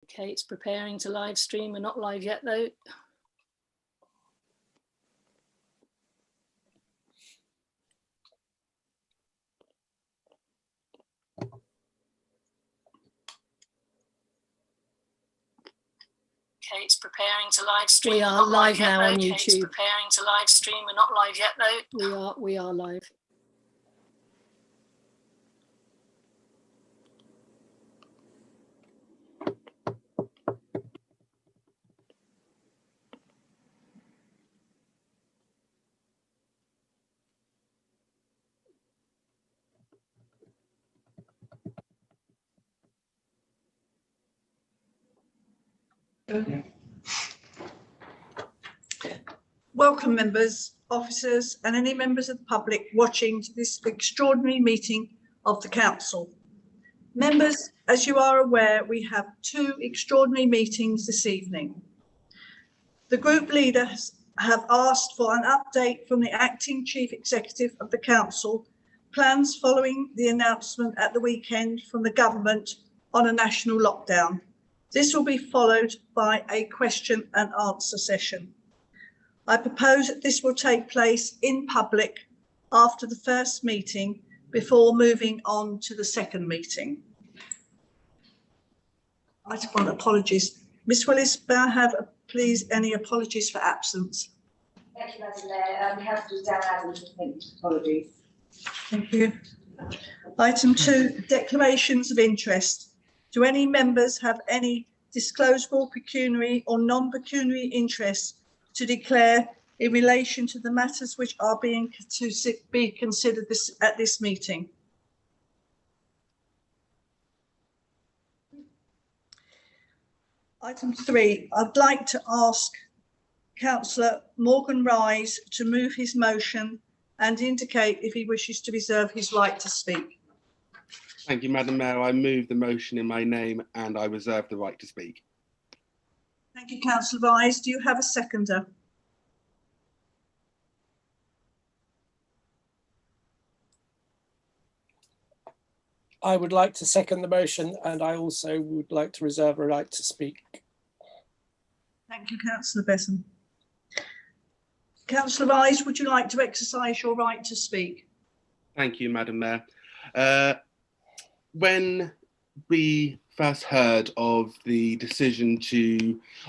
Okay, it's preparing to live stream. We're not live yet though. Okay, it's preparing to live stream. We are live now on YouTube. It's preparing to live stream. We're not live yet though. We are live. Welcome members, officers and any members of the public watching this extraordinary meeting of the Council. Members, as you are aware, we have two extraordinary meetings this evening. The group leaders have asked for an update from the Acting Chief Executive of the Council, plans following the announcement at the weekend from the government on a national lockdown. This will be followed by a question and answer session. I propose that this will take place in public after the first meeting before moving on to the second meeting. Item 1, apologies. Ms Willis, may I have, please, any apologies for absence? Thank you, Madam Mayor. We have to do Dan Adams to make apologies. Thank you. Item 2, declarations of interest. Do any members have any disclosable pecuniary or non-pecuniary interests to declare in relation to the matters which are being to be considered at this meeting? Item 3, I'd like to ask Councillor Morgan Rise to move his motion and indicate if he wishes to reserve his right to speak. Thank you, Madam Mayor. I move the motion in my name and I reserve the right to speak. Thank you, Councillor Rise. Do you have a seconder? I would like to second the motion and I also would like to reserve a right to speak. Thank you, Councillor Besson. Councillor Rise, would you like to exercise your right to speak? Thank you, Madam Mayor. When we first heard of the decision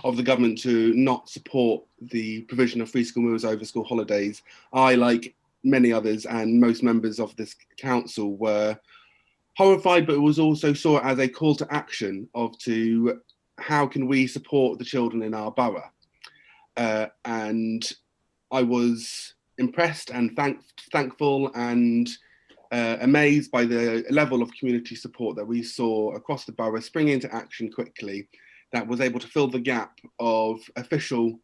of the government to not support the provision of free school meals over school holidays, I, like many others and most members of this council, were horrified, but it was also saw it as a call to action to how can we support the children in our borough. And I was impressed and thankful and amazed by the level of community support that we saw across the borough spring into action quickly, that was able to fill the gap of official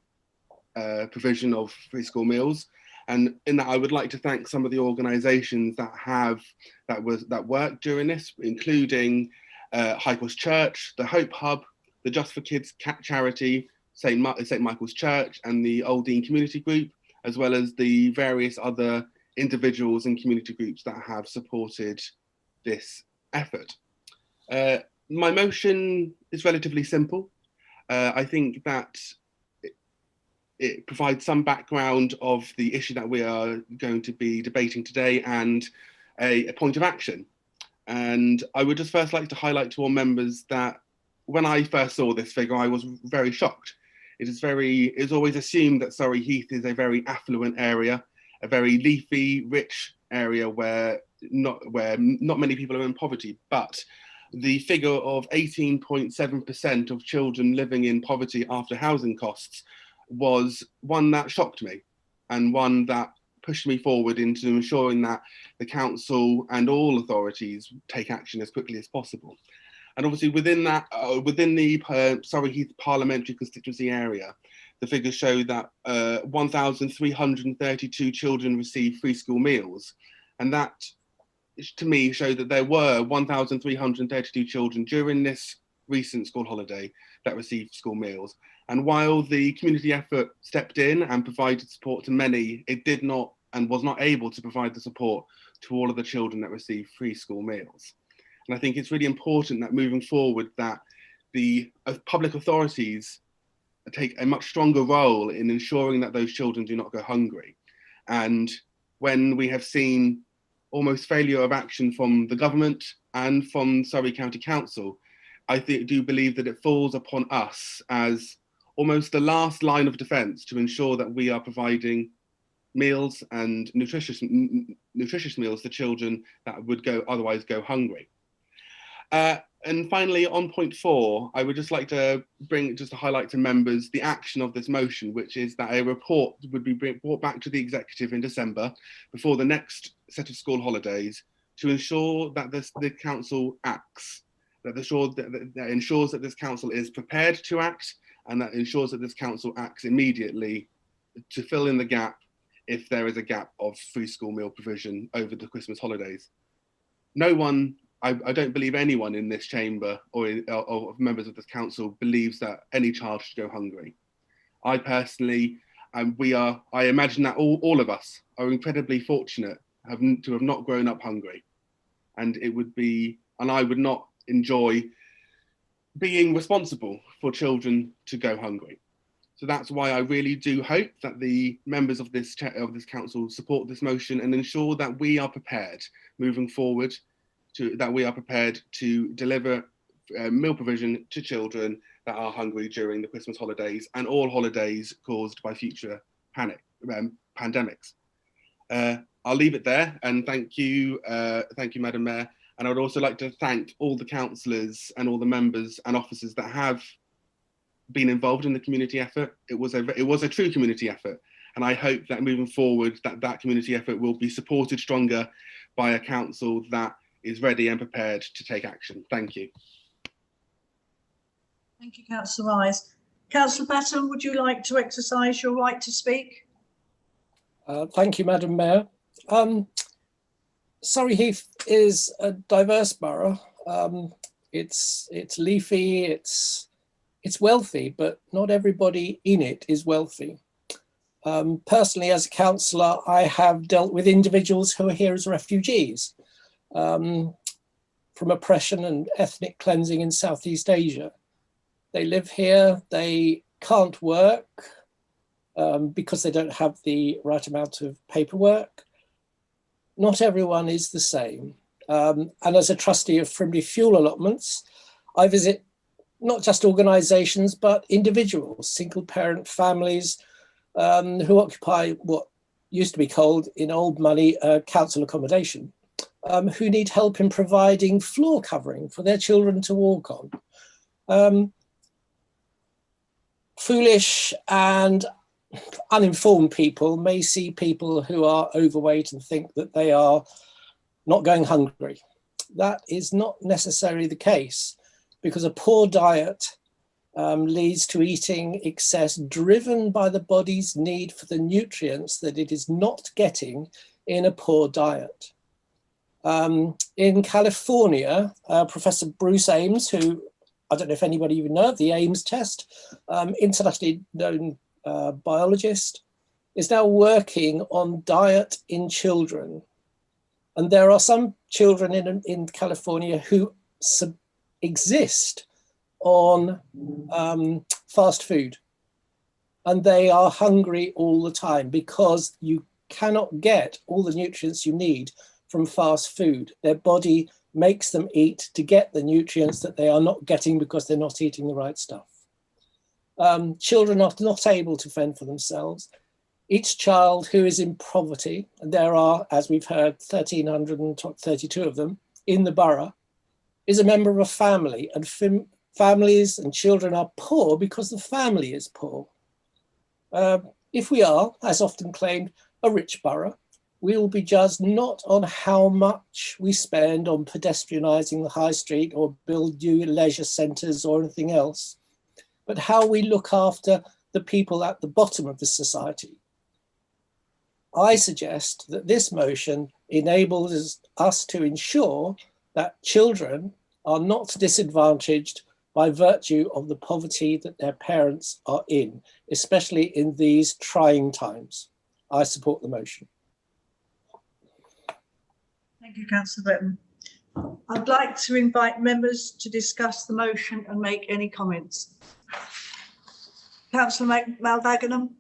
provision of free school meals. And in that, I would like to thank some of the organisations that worked during this, including High Cross Church, the Hope Hub, the Just for Kids charity, St Michael's Church, and the Old Dean Community Group, as well as the various other individuals and community groups that have supported this effort. My motion is relatively simple. I think that it provides some background of the issue that we are going to be debating today and a point of action. And I would just first like to highlight to all members that when I first saw this figure, I was very shocked. It is always assumed that Surrey Heath is a very affluent area, a very leafy, rich area where not many people are in poverty, but the figure of 18.7% of children living in poverty after housing costs was one that shocked me and one that pushed me forward into ensuring that the council and all authorities take action as quickly as possible. And obviously within the Surrey Heath parliamentary constituency area, the figures show that 1,332 children receive free school meals. And that, to me, showed that there were 1,332 children during this recent school holiday that received school meals. And while the community effort stepped in and provided support to many, it did not and was not able to provide the support to all of the children that received free school meals. And I think it's really important that moving forward that the public authorities take a much stronger role in ensuring that those children do not go hungry. And when we have seen almost failure of action from the government and from Surrey County Council, I do believe that it falls upon us as almost the last line of defence to ensure that we are providing meals and nutritious meals to children that would otherwise go hungry. And finally, on point 4, I would just like to highlight to members the action of this motion, which is that a report would be brought back to the executive in December before the next set of school holidays to ensure that the council acts, that ensures that this council is prepared to act, and that ensures that this council acts immediately to fill in the gap if there is a gap of free school meal provision over the Christmas holidays. I don't believe anyone in this chamber or members of this council believes that any child should go hungry. I personally, I imagine that all of us are incredibly fortunate to have not grown up hungry. And I would not enjoy being responsible for children to go hungry. So that's why I really do hope that the members of this council support this motion and ensure that we are prepared moving forward, that we are prepared to deliver meal provision to children that are hungry during the Christmas holidays and all holidays caused by future pandemics. I'll leave it there, and thank you, Madam Mayor. And I would also like to thank all the councillors and all the members and officers that have been involved in the community effort. It was a true community effort, and I hope that moving forward that community effort will be supported stronger by a council that is ready and prepared to take action. Thank you. Thank you, Councillor Wise. Councillor Batten, would you like to exercise your right to speak? Thank you, Madam Mayor. Surrey Heath is a diverse borough. It's leafy, it's wealthy, but not everybody in it is wealthy. Personally, as a councillor, I have dealt with individuals who are here as refugees from oppression and ethnic cleansing in Southeast Asia. They live here, they can't work because they don't have the right amount of paperwork. Not everyone is the same. And as a trustee of Frimley Fuel Allotments, I visit not just organisations, but individuals, single parent families who occupy what used to be called in old money council accommodation, who need help in providing floor covering for their children to walk on. Foolish and uninformed people may see people who are overweight and think that they are not going hungry. That is not necessarily the case, because a poor diet leads to eating excess driven by the body's need for the nutrients that it is not getting in a poor diet. In California, Professor Bruce Ames, who I don't know if anybody even know of the Ames test, internationally known biologist, is now working on diet in children. And there are some children in California who exist on fast food, and they are hungry all the time because you cannot get all the nutrients you need from fast food. Their body makes them eat to get the nutrients that they are not getting because they're not eating the right stuff. Children are not able to fend for themselves. Each child who is in poverty, and there are, as we've heard, 1,332 of them in the borough, is a member of a family, and families and children are poor because the family is poor. If we are, as often claimed, a rich borough, we will be judged not on how much we spend on pedestrianising the high street or build new leisure centres or anything else, but how we look after the people at the bottom of the society. I suggest that this motion enables us to ensure that children are not disadvantaged by virtue of the poverty that their parents are in, especially in these trying times. I support the motion. Thank you, Councillor Bretton. I'd like to invite members to discuss the motion and make any comments. Councillor Maldagenham.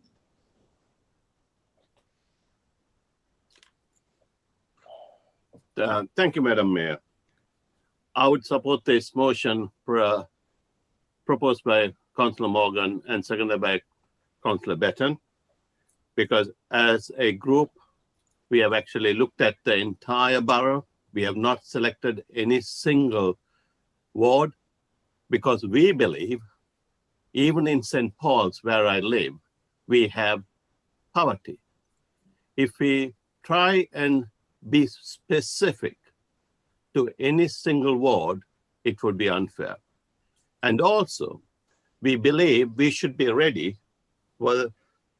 Thank you, Madam Mayor. I would support this motion proposed by Councillor Morgan and seconded by Councillor Betton, because as a group, we have actually looked at the entire borough. We have not selected any single ward, because we believe, even in St. Paul's, where I live, we have poverty. If we try and be specific to any single ward, it would be unfair. And also, we believe we should be ready for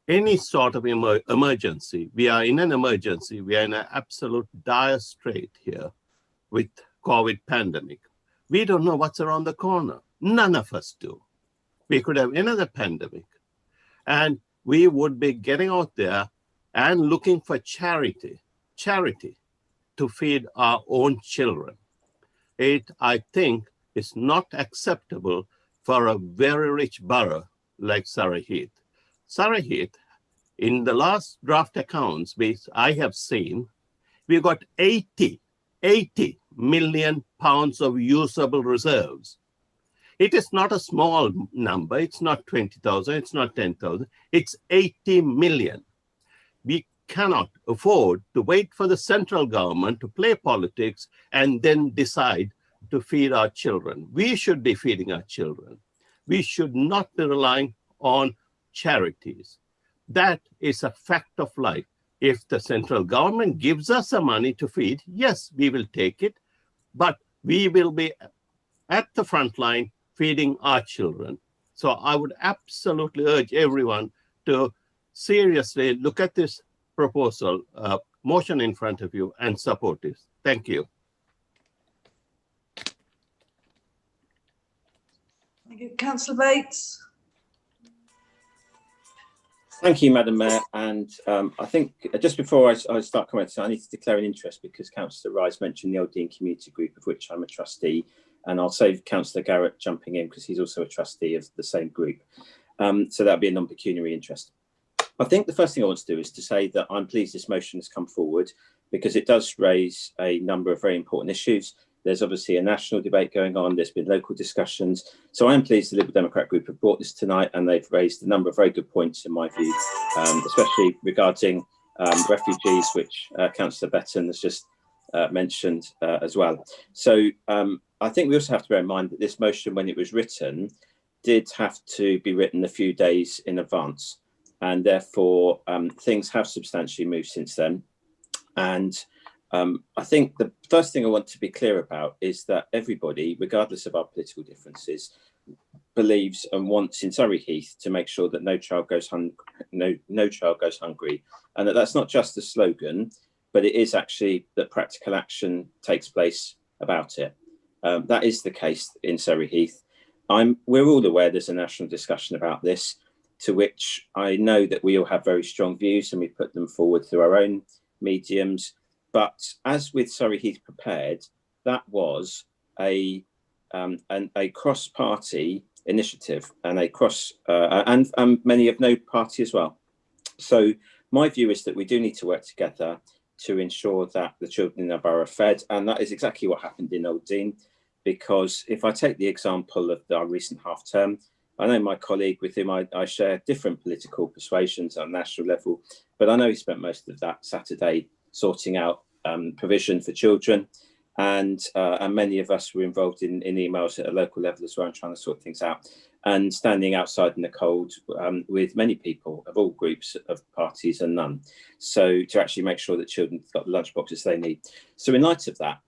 any sort of emergency. We are in an emergency. We are in an absolute dire strait here with COVID pandemic. We don't know what's around the corner. None of us do. We could have another pandemic. And we would be getting out there and looking for charity to feed our own children. I think, is not acceptable for a very rich borough like Surrey Heath. Surrey Heath, in the last draft accounts I have seen, we got 80 million pounds of usable reserves. It is not a small number. It's not 20,000, it's not 10,000, it's 80 million. We cannot afford to wait for the central government to play politics and then decide to feed our children. We should be feeding our children. We should not be relying on charities. That is a fact of life. If the central government gives us some money to feed, yes, we will take it, but we will be at the front line feeding our children. So I would absolutely urge everyone to seriously look at this proposal, motion in front of you, and support this. Thank you. Thank you. Councillor Bates. Thank you, Madam Mayor. And I think just before I start commenting, I need to declare an interest because Councillor Rice mentioned the Old Dean Community Group, of which I'm a trustee, and I'll save Councillor Garrett jumping in because he's also a trustee of the same group. So that'll be a non-pecuniary interest. I think the first thing I want to do is to say that I'm pleased this motion has come forward because it does raise a number of very important issues. There's obviously a national debate going on. There's been local discussions. So I'm pleased the Liberal Democrat group have brought this tonight, and they've raised a number of very good points in my view, especially regarding refugees, which Councillor Betton has just mentioned as well. So I think we also have to bear in mind that this motion, when it was written, did have to be written a few days in advance. And therefore, things have substantially moved since then. And I think the first thing I want to be clear about is that everybody, regardless of our political differences, believes and wants in Surrey Heath to make sure that no child goes hungry, and that's not just a slogan, but it is actually that practical action takes place about it. That is the case in Surrey Heath. We're all aware there's a national discussion about this, to which I know that we all have very strong views and we put them forward through our own mediums. But as with Surrey Heath Prepared, that was a cross-party initiative and a and many of no party as well. So my view is that we do need to work together to ensure that the children in our borough are fed, and that is exactly what happened in Old Dean. Because if I take the example of our recent half term, I know my colleague with whom I share different political persuasions on a national level, but I know he spent most of that Saturday sorting out provision for children, and many of us were involved in emails at a local level as well, and trying to sort things out, and standing outside in the cold with many people of all groups of parties and none, so to actually make sure that children got the lunch boxes they need. So in light of that,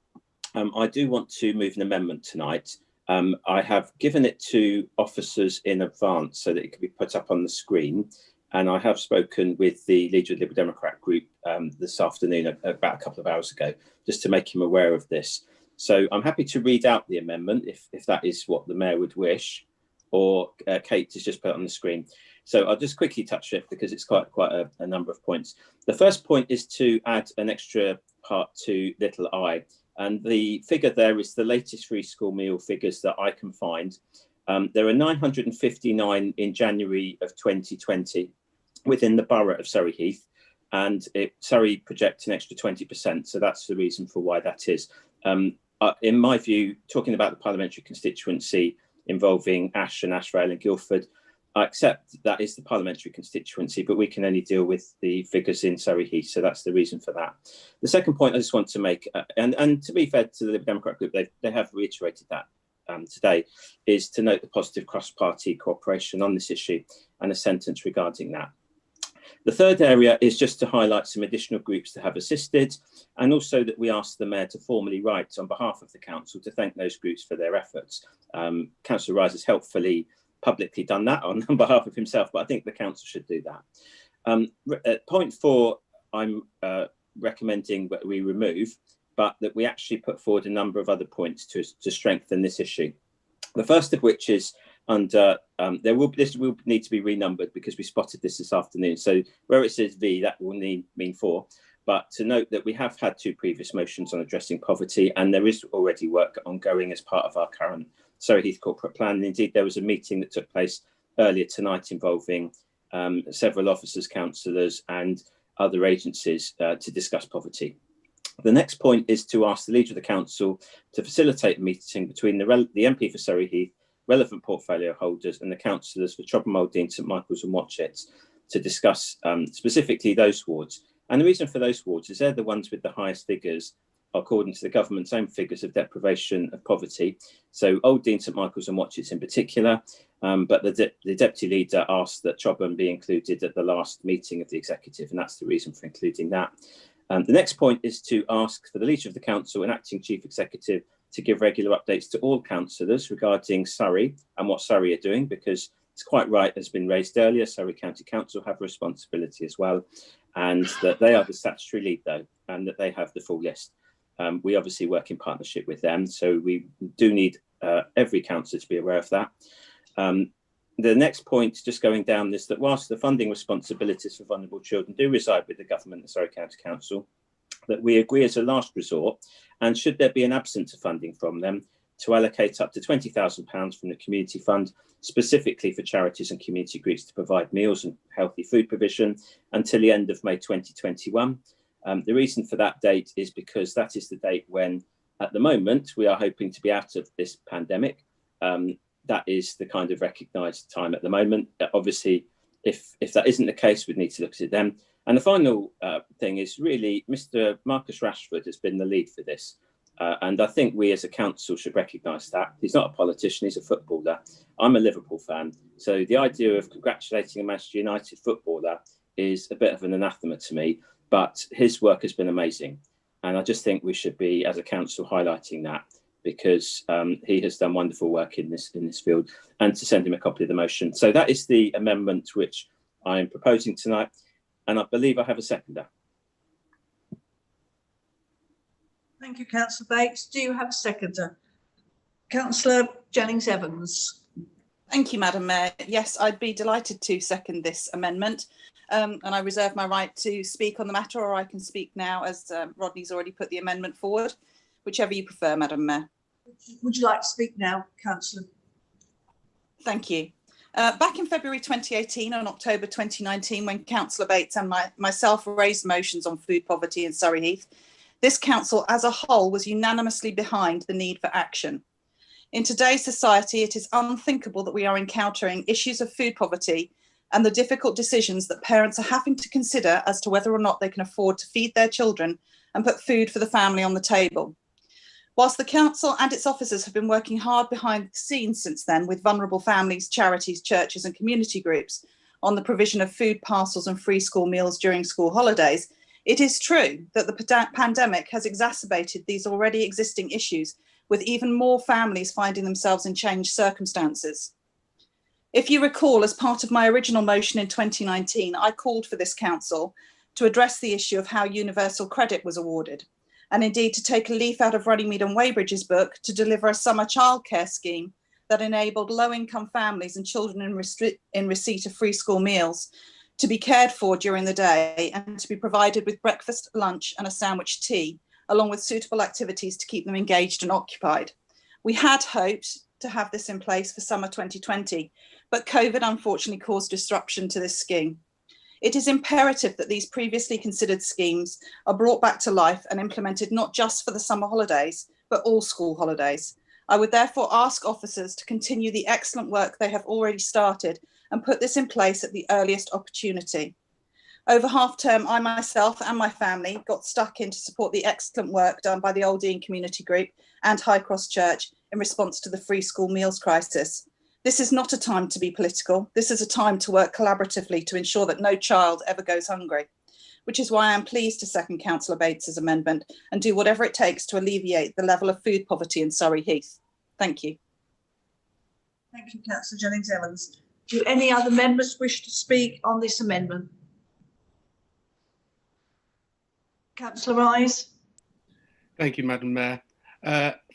I do want to move an amendment tonight. I have given it to officers in advance so that it can be put up on the screen. And I have spoken with the leader of the Liberal Democrat group this afternoon, about a couple of hours ago, just to make him aware of this. So I'm happy to read out the amendment if that is what the Mayor would wish, or Kate has just put it on the screen. So I'll just quickly touch it because it's quite a number of points. The first point is to add an extra part to little I, And the figure there is the latest free school meal figures that I can find. There are 959 in January of 2020 within the borough of Surrey Heath, and Surrey projects an extra 20%. So that's the reason for why that is. In my view, talking about the parliamentary constituency involving Ash and Ashvale and Guildford, I accept that is the parliamentary constituency, but we can only deal with the figures in Surrey Heath. So that's the reason for that. The second point I just want to make, and to be fair to the Liberal Democrat group, they have reiterated that today, is to note the positive cross-party cooperation on this issue and a sentence regarding that. The third area is just to highlight some additional groups that have assisted, and also that we asked the Mayor to formally write on behalf of the Council to thank those groups for their efforts. Councillor Rise has helpfully publicly done that on behalf of himself, but I think the Council should do that. At point 4, I'm recommending that we remove, but that we actually put forward a number of other points to strengthen this issue. The first of which is under, this will need to be renumbered because we spotted this afternoon. So where it says V, that will mean 4. But to note that we have had 2 previous motions on addressing poverty, and there is already work ongoing as part of our current Surrey Heath corporate plan. And indeed, there was a meeting that took place earlier tonight involving several officers, councillors and other agencies to discuss poverty. The next point is to ask the Leader of the Council to facilitate a meeting between the MP for Surrey Heath, relevant portfolio holders and the councillors for Chobham Old Dean, St Michael's and Watchet to discuss specifically those wards. And the reason for those wards is they're the ones with the highest figures according to the government's own figures of deprivation of poverty. So Old Dean, St Michael's and Watchet in particular, but the Deputy Leader asked that Chobham be included at the last meeting of the Executive, and that's the reason for including that. The next point is to ask for the Leader of the Council and Acting Chief Executive to give regular updates to all councillors regarding Surrey and what Surrey are doing, because it's quite right, as been raised earlier, Surrey County Council have a responsibility as well, and that they are the statutory lead though, and that they have the full list. We obviously work in partnership with them, so we do need every councillor to be aware of that. The next point, just going down, is that whilst the funding responsibilities for vulnerable children do reside with the government and Surrey County Council, that we agree as a last resort, and should there be an absence of funding from them, to allocate up to £20,000 from the Community Fund, specifically for charities and community groups to provide meals and healthy food provision until the end of May 2021. The reason for that date is because that is the date when, at the moment, we are hoping to be out of this pandemic. That is the kind of recognised time at the moment. Obviously, if that isn't the case, we'd need to look at it then. And the final thing is really Mr. Marcus Rashford has been the lead for this. And I think we as a council should recognise that. He's not a politician, he's a footballer. I'm a Liverpool fan. So the idea of congratulating a Manchester United footballer is a bit of an anathema to me, but his work has been amazing. And I just think we should be, as a council, highlighting that, because he has done wonderful work in this field, and to send him a copy of the motion. So that is the amendment which I am proposing tonight. And I believe I have a seconder. Thank you, Councillor Bates. Do you have a seconder? Councillor Jennings-Evans. Thank you, Madam Mayor. Yes, I'd be delighted to second this amendment. And I reserve my right to speak on the matter, or I can speak now as Rodney's already put the amendment forward, whichever you prefer, Madam Mayor. Would you like to speak now, Councillor? Thank you. Back in February 2018 and October 2019, when Councillor Bates and myself raised motions on food poverty in Surrey Heath, this council as a whole was unanimously behind the need for action. In today's society, it is unthinkable that we are encountering issues of food poverty and the difficult decisions that parents are having to consider as to whether or not they can afford to feed their children and put food for the family on the table. Whilst the council and its officers have been working hard behind the scenes since then with vulnerable families, charities, churches and community groups on the provision of food parcels and free school meals during school holidays, it is true that the pandemic has exacerbated these already existing issues, with even more families finding themselves in changed circumstances. If you recall, as part of my original motion in 2019, I called for this council to address the issue of how universal credit was awarded, and indeed to take a leaf out of Runnymede and Weybridge's book to deliver a summer childcare scheme that enabled low-income families and children in receipt of free school meals to be cared for during the day and to be provided with breakfast, lunch and a sandwich tea along with suitable activities to keep them engaged and occupied. We had hoped to have this in place for summer 2020, but COVID unfortunately caused disruption to this scheme. It is imperative that these previously considered schemes are brought back to life and implemented not just for the summer holidays, but all school holidays. I would therefore ask officers to continue the excellent work they have already started and put this in place at the earliest opportunity. Over half term, I myself and my family got stuck in to support the excellent work done by the Old Dean Community Group and High Cross Church in response to the free school meals crisis. This is not a time to be political. This is a time to work collaboratively to ensure that no child ever goes hungry, which is why I'm pleased to second Councillor Bates's amendment and do whatever it takes to alleviate the level of food poverty in Surrey Heath. Thank you. Thank you, Councillor Jennings-Evans. Do any other members wish to speak on this amendment? Councillor Rise. Thank you, Madam Mayor.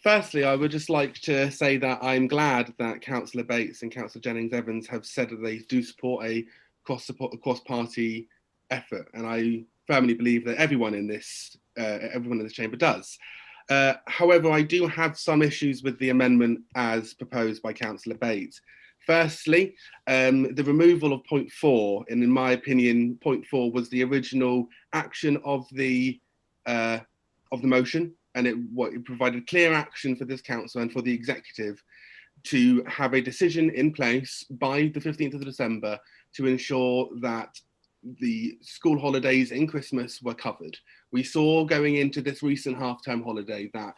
Firstly, I would just like to say that I'm glad that Councillor Bates and Councillor Jennings-Evans have said that they do support a cross-party effort, and I firmly believe that everyone in this chamber does. However, I do have some issues with the amendment as proposed by Councillor Bates. Firstly, the removal of point 4, and in my opinion, point 4 was the original action of the motion, and it provided clear action for this council and for the executive to have a decision in place by the 15th of December to ensure that the school holidays in Christmas were covered. We saw going into this recent half-term holiday that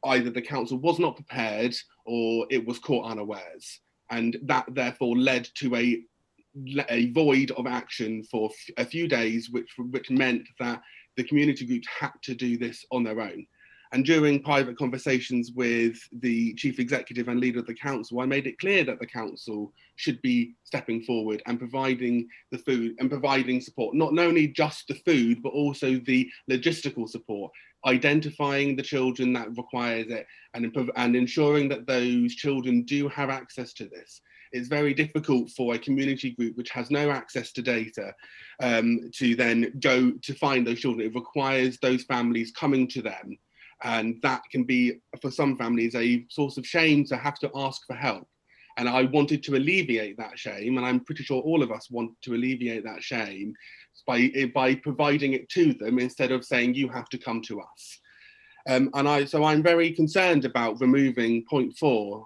either the council was not prepared or it was caught unawares. And that therefore led to a void of action for a few days, which meant that the community groups had to do this on their own. And during private conversations with the chief executive and leader of the council, I made it clear that the council should be stepping forward and providing the food and providing support, not only just the food, but also the logistical support, identifying the children that requires it and ensuring that those children do have access to this. It's very difficult for a community group which has no access to data to then go to find those children. It requires those families coming to them. And that can be, for some families, a source of shame to have to ask for help. And I wanted to alleviate that shame, and I'm pretty sure all of us want to alleviate that shame by providing it to them instead of saying, you have to come to us. So I'm very concerned about removing point 4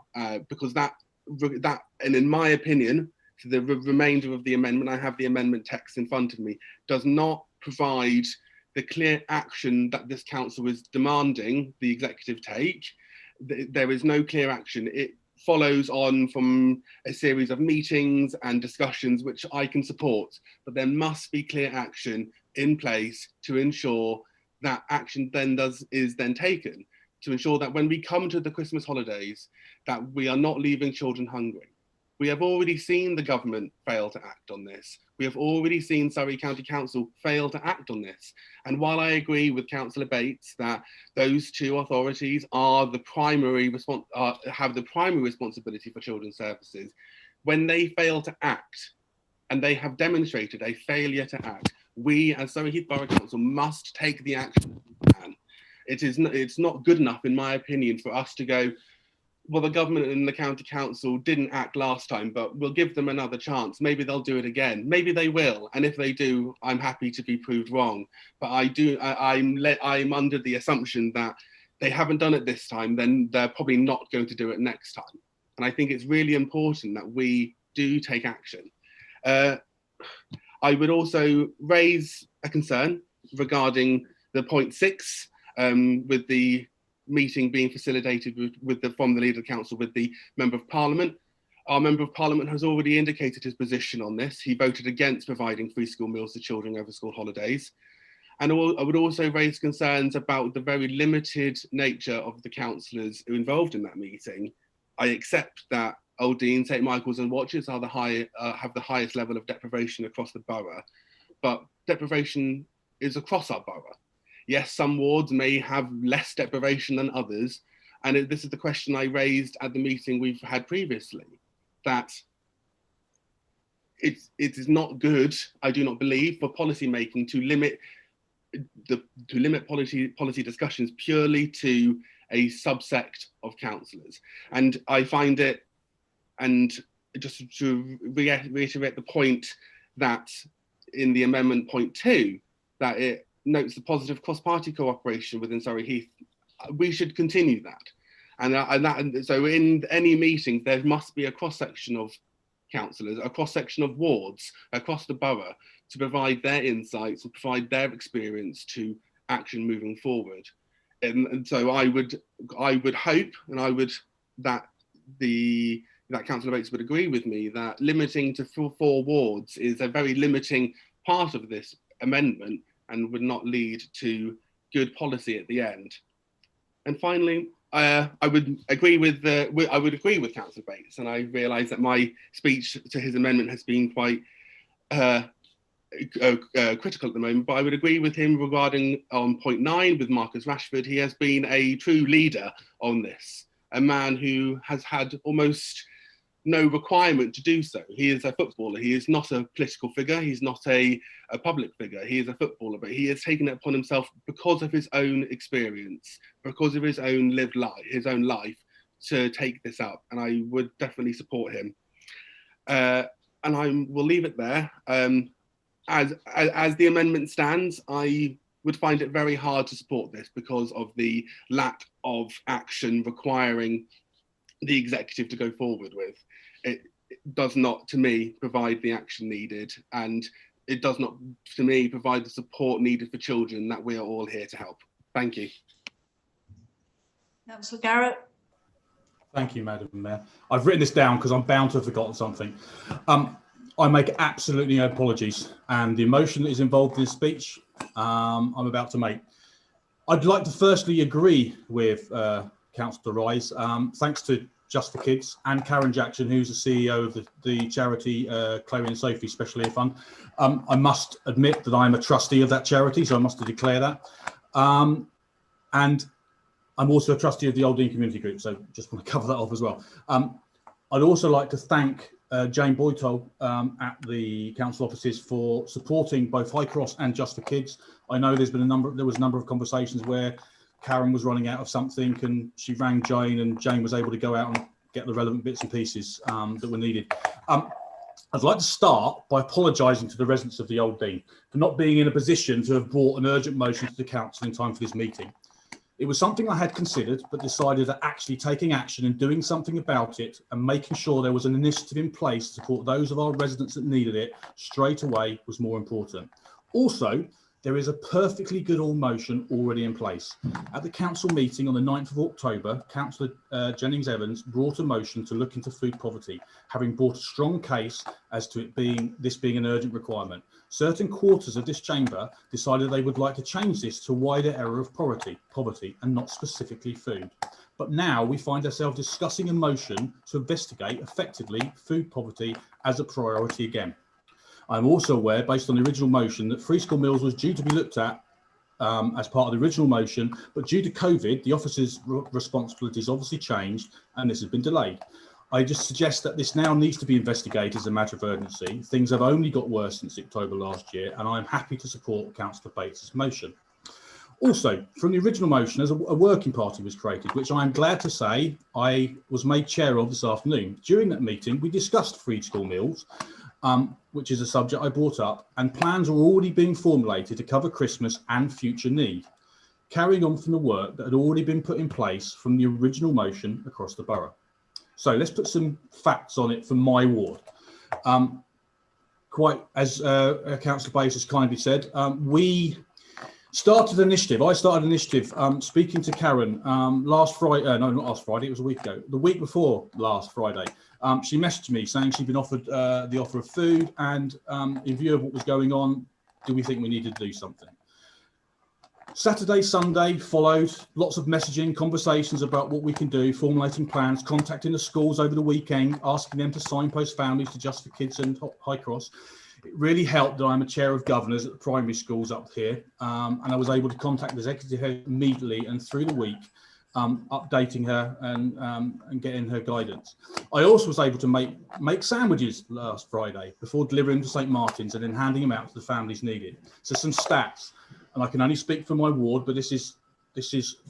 because that, and in my opinion, the remainder of the amendment, I have the amendment text in front of me, does not provide the clear action that this council is demanding the executive take. There is no clear action. It follows on from a series of meetings and discussions, which I can support, but there must be clear action in place to ensure that action is then taken, to ensure that when we come to the Christmas holidays, that we are not leaving children hungry. We have already seen the government fail to act on this. We have already seen Surrey County Council fail to act on this. And while I agree with Councillor Bates that those two authorities are the have the primary responsibility for children's services, when they fail to act, and they have demonstrated a failure to act, we as Surrey Heath Borough Council must take the action we can. It's not good enough, in my opinion, for us to go, well, the government and the county council didn't act last time, but we'll give them another chance. Maybe they'll do it again. Maybe they will. And if they do, I'm happy to be proved wrong. But I'm under the assumption that they haven't done it this time, then they're probably not going to do it next time. And I think it's really important that we do take action. I would also raise a concern regarding the point 6 with the meeting being facilitated from the leader of the council with the member of parliament. Our member of parliament has already indicated his position on this. He voted against providing free school meals to children over school holidays. And I would also raise concerns about the very limited nature of the councillors who involved in that meeting. I accept that Old Dean, St Michael's and Watches are have the highest level of deprivation across the borough, but deprivation is across our borough. Yes, some wards may have less deprivation than others. And this is the question I raised at the meeting we've had previously, that it is not good, I do not believe, for policy making to limit to limit policy discussions purely to a subsect of councillors. And I find it, and just to reiterate the point that in the amendment point 2, that it notes the positive cross-party cooperation within Surrey Heath, we should continue that. And so in any meeting, there must be a cross-section of councillors, a cross-section of wards across the borough to provide their insights and provide their experience to action moving forward. And so I would hope, and that Councillor Bates would agree with me, that limiting to 4 wards is a very limiting part of this amendment and would not lead to good policy at the end. And finally, I would agree with Councillor Bates, and I realise that my speech to his amendment has been quite critical at the moment, but I would agree with him regarding on point 9 with Marcus Rashford. He has been a true leader on this, a man who has had almost no requirement to do so. He is a footballer. He is not a political figure. He's not a public figure. He is a footballer, but he has taken it upon himself because of his own experience, because of his own lived life, his own life, to take this up. And I would definitely support him. And I will leave it there. As the amendment stands, I would find it very hard to support this because of the lack of action requiring the executive to go forward with. It does not, to me, provide the action needed, and it does not, to me, provide the support needed for children that we are all here to help. Thank you. Councillor Garrett. Thank you, Madam Mayor. I've written this down because I'm bound to have forgotten something. I make absolutely no apologies, and the emotion that is involved in this speech I'm about to make. I'd like to firstly agree with Councillor Rise. Thanks to Just for Kids and Karen Jackson, who's the CEO of the charity Chloe and Sophie Special Aid Fund. I must admit that I'm a trustee of that charity, so I must declare that. And I'm also a trustee of the Old Dean Community Group, so just want to cover that off as well. I'd also like to thank Jane Boytol at the council offices for supporting both High Cross and Just for Kids. I know there was a number of conversations where Karen was running out of something and she rang Jane, and Jane was able to go out and get the relevant bits and pieces that were needed. I'd like to start by apologising to the residents of the Old Dean for not being in a position to have brought an urgent motion to the council in time for this meeting. It was something I had considered, but decided that actually taking action and doing something about it and making sure there was an initiative in place to support those of our residents that needed it straight away was more important. Also, there is a perfectly good motion already in place. At the council meeting on the 9th of October, Councillor Jennings Evans brought a motion to look into food poverty, having brought a strong case as to this being an urgent requirement. Certain quarters of this chamber decided they would like to change this to a wider area of poverty and not specifically food. But now we find ourselves discussing a motion to investigate effectively food poverty as a priority again. I'm also aware, based on the original motion, that free school meals was due to be looked at as part of the original motion, but due to COVID, the officer's responsibilities obviously changed and this has been delayed. I just suggest that this now needs to be investigated as a matter of urgency. Things have only got worse since October last year, and I'm happy to support Councillor Bates' motion. Also, from the original motion, as a working party was created, which I'm glad to say I was made chair of this afternoon. During that meeting, we discussed free school meals, which is a subject I brought up, and plans are already being formulated to cover Christmas and future need, carrying on from the work that had already been put in place from the original motion across the borough. So let's put some facts on it from my ward. Quite as Councillor Bates has kindly said, we started an initiative. I started an initiative speaking to Karen last Friday, no, not last Friday, it was a week ago, the week before last Friday. She messaged me saying she'd been offered the offer of food, and in view of what was going on, do we think we needed to do something? Saturday, Sunday followed, lots of messaging, conversations about what we can do, formulating plans, contacting the schools over the weekend, asking them to signpost families to Just for Kids and High Cross. It really helped that I'm a chair of governors at the primary schools up here, and I was able to contact the executive head immediately and through the week, updating her and getting her guidance. I also was able to make sandwiches last Friday before delivering them to St Martin's and then handing them out to the families needed. So some stats. and I can only speak for my ward, but this is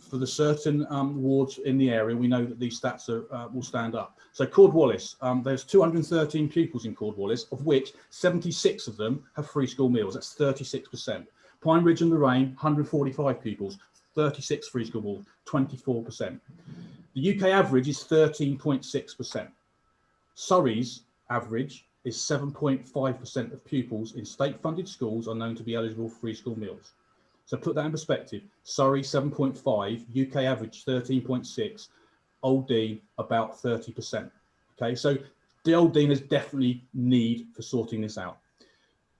for the certain wards in the area. We know that these stats will stand up. So Cornwallis, there's 213 pupils in Cornwallis, of which 76 of them have free school meals. That's 36%. Pine Ridge and Lorraine, 145 pupils, 36 free school meals, 24%. The UK average is 13.6%. Surrey's average is 7.5% of pupils in state-funded schools are known to be eligible for free school meals. So put that in perspective. Surrey 7.5, UK average 13.6, Old Dean about 30%. Okay, so the Old Dean has definitely need for sorting this out.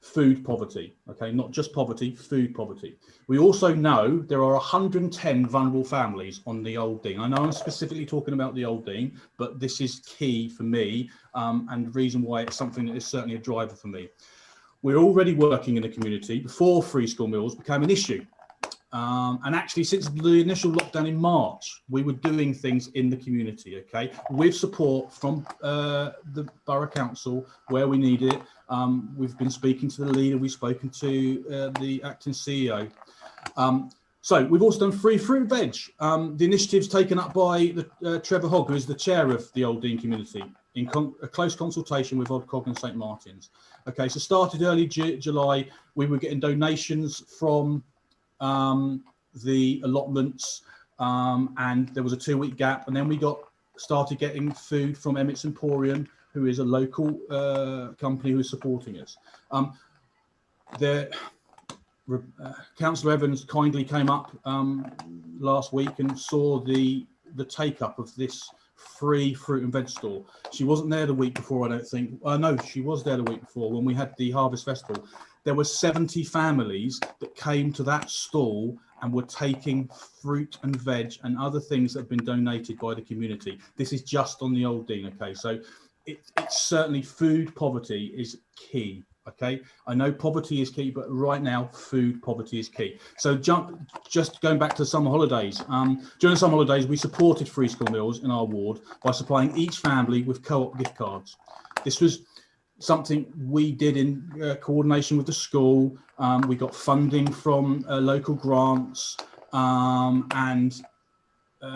Food poverty, okay, not just poverty, food poverty. We also know there are 110 vulnerable families on the Old Dean. I know I'm specifically talking about the Old Dean, but this is key for me, and the reason why it's something that is certainly a driver for me. We're already working in the community before free school meals became an issue. And actually, since the initial lockdown in March, we were doing things in the community, okay, with support from the Borough Council where we needed it. We've been speaking to the leader, we've spoken to the acting CEO. So we've also done free fruit and veg. The initiative's taken up by Trevor Hogg, who is the chair of the Old Dean community, in a close consultation with Odcog and St Martin's. Okay, so started early July, we were getting donations from the allotments, and there was a 2-week gap, and then we started getting food from Emmett's Emporium, who is a local company who is supporting us. Councillor Evans kindly came up last week and saw the take up of this free fruit and veg store. She wasn't there the week before, I don't think. No, she was there the week before when we had the Harvest Festival. There were 70 families that came to that stall and were taking fruit and veg and other things that have been donated by the community. This is just on the Old Dean, okay? So it's certainly food poverty is key, okay? I know poverty is key, but right now food poverty is key. So just going back to the summer holidays. During the summer holidays, we supported free school meals in our ward by supplying each family with co-op gift cards. This was something we did in coordination with the school. We got funding from local grants and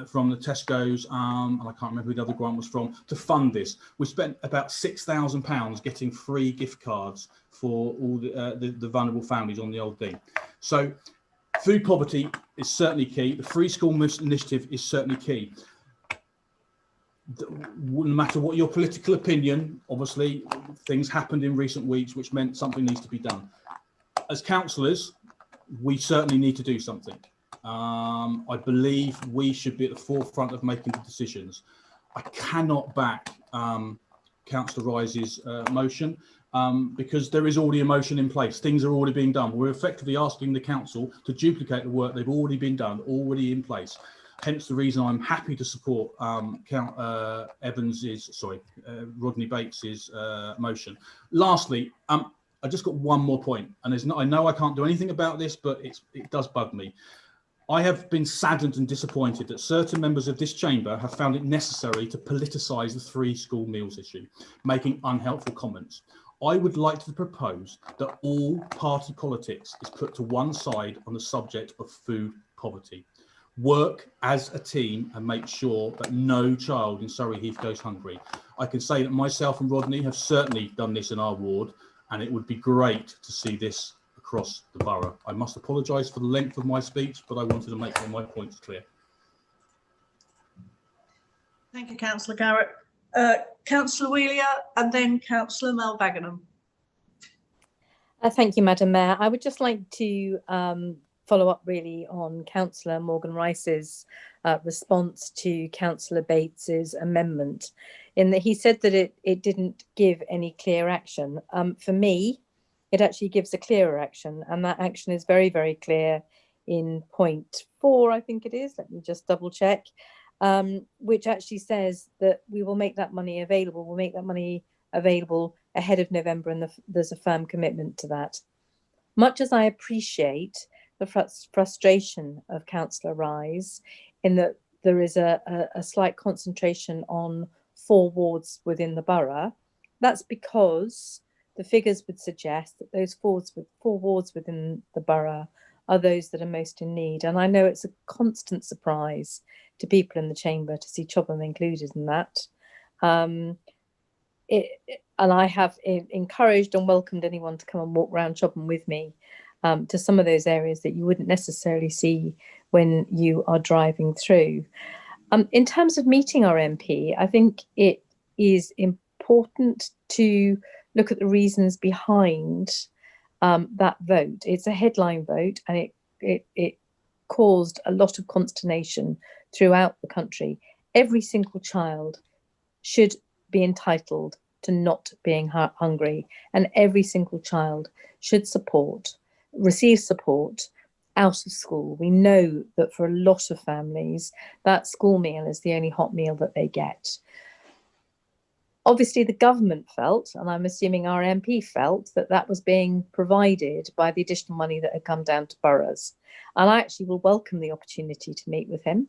from the Tesco's, and I can't remember who the other grant was from, to fund this. We spent about £6,000 getting free gift cards for all the vulnerable families on the Old Dean. So food poverty is certainly key. The free school initiative is certainly key. No matter what your political opinion, obviously things happened in recent weeks which meant something needs to be done. As councillors, we certainly need to do something. I believe we should be at the forefront of making the decisions. I cannot back Councillor Rice's motion because there is already a motion in place. Things are already being done. We're effectively asking the council to duplicate the work they've already been done, already in place. Hence the reason I'm happy to support Rodney Bates's motion. Lastly, I just got one more point, and I know I can't do anything about this, but it does bug me. I have been saddened and disappointed that certain members of this chamber have found it necessary to politicise the free school meals issue, making unhelpful comments. I would like to propose that all party politics is put to one side on the subject of food poverty. Work as a team and make sure that no child in Surrey Heath goes hungry. I can say that myself and Rodney have certainly done this in our ward, and it would be great to see this across the borough. I must apologise for the length of my speech, but I wanted to make all my points clear. Thank you, Councillor Garrett. Councillor Wheeler and then Councillor Malbagenham. Thank you, Madam Mayor. I would just like to follow up really on Councillor Morgan Rice's response to Councillor Bates's amendment, in that he said that it didn't give any clear action. For me, it actually gives a clearer action, and that action is very, very clear in point 4, I think it is. Let me just double check, which actually says that we will make that money available. We'll make that money available ahead of November, and there's a firm commitment to that. Much as I appreciate the frustration of Councillor Rise in that there is a slight concentration on 4 wards within the borough, that's because the figures would suggest that those 4 wards within the borough are those that are most in need. And I know it's a constant surprise to people in the chamber to see Chobham included in that. And I have encouraged and welcomed anyone to come and walk around Chobham with me to some of those areas that you wouldn't necessarily see when you are driving through. In terms of meeting our MP, I think it is important to look at the reasons behind that vote. It's a headline vote, and it caused a lot of consternation throughout the country. Every single child should be entitled to not being hungry, and every single child should receive support out of school. We know that for a lot of families, that school meal is the only hot meal that they get. Obviously, the government felt, and I'm assuming our MP felt, that that was being provided by the additional money that had come down to boroughs. And I actually will welcome the opportunity to meet with him.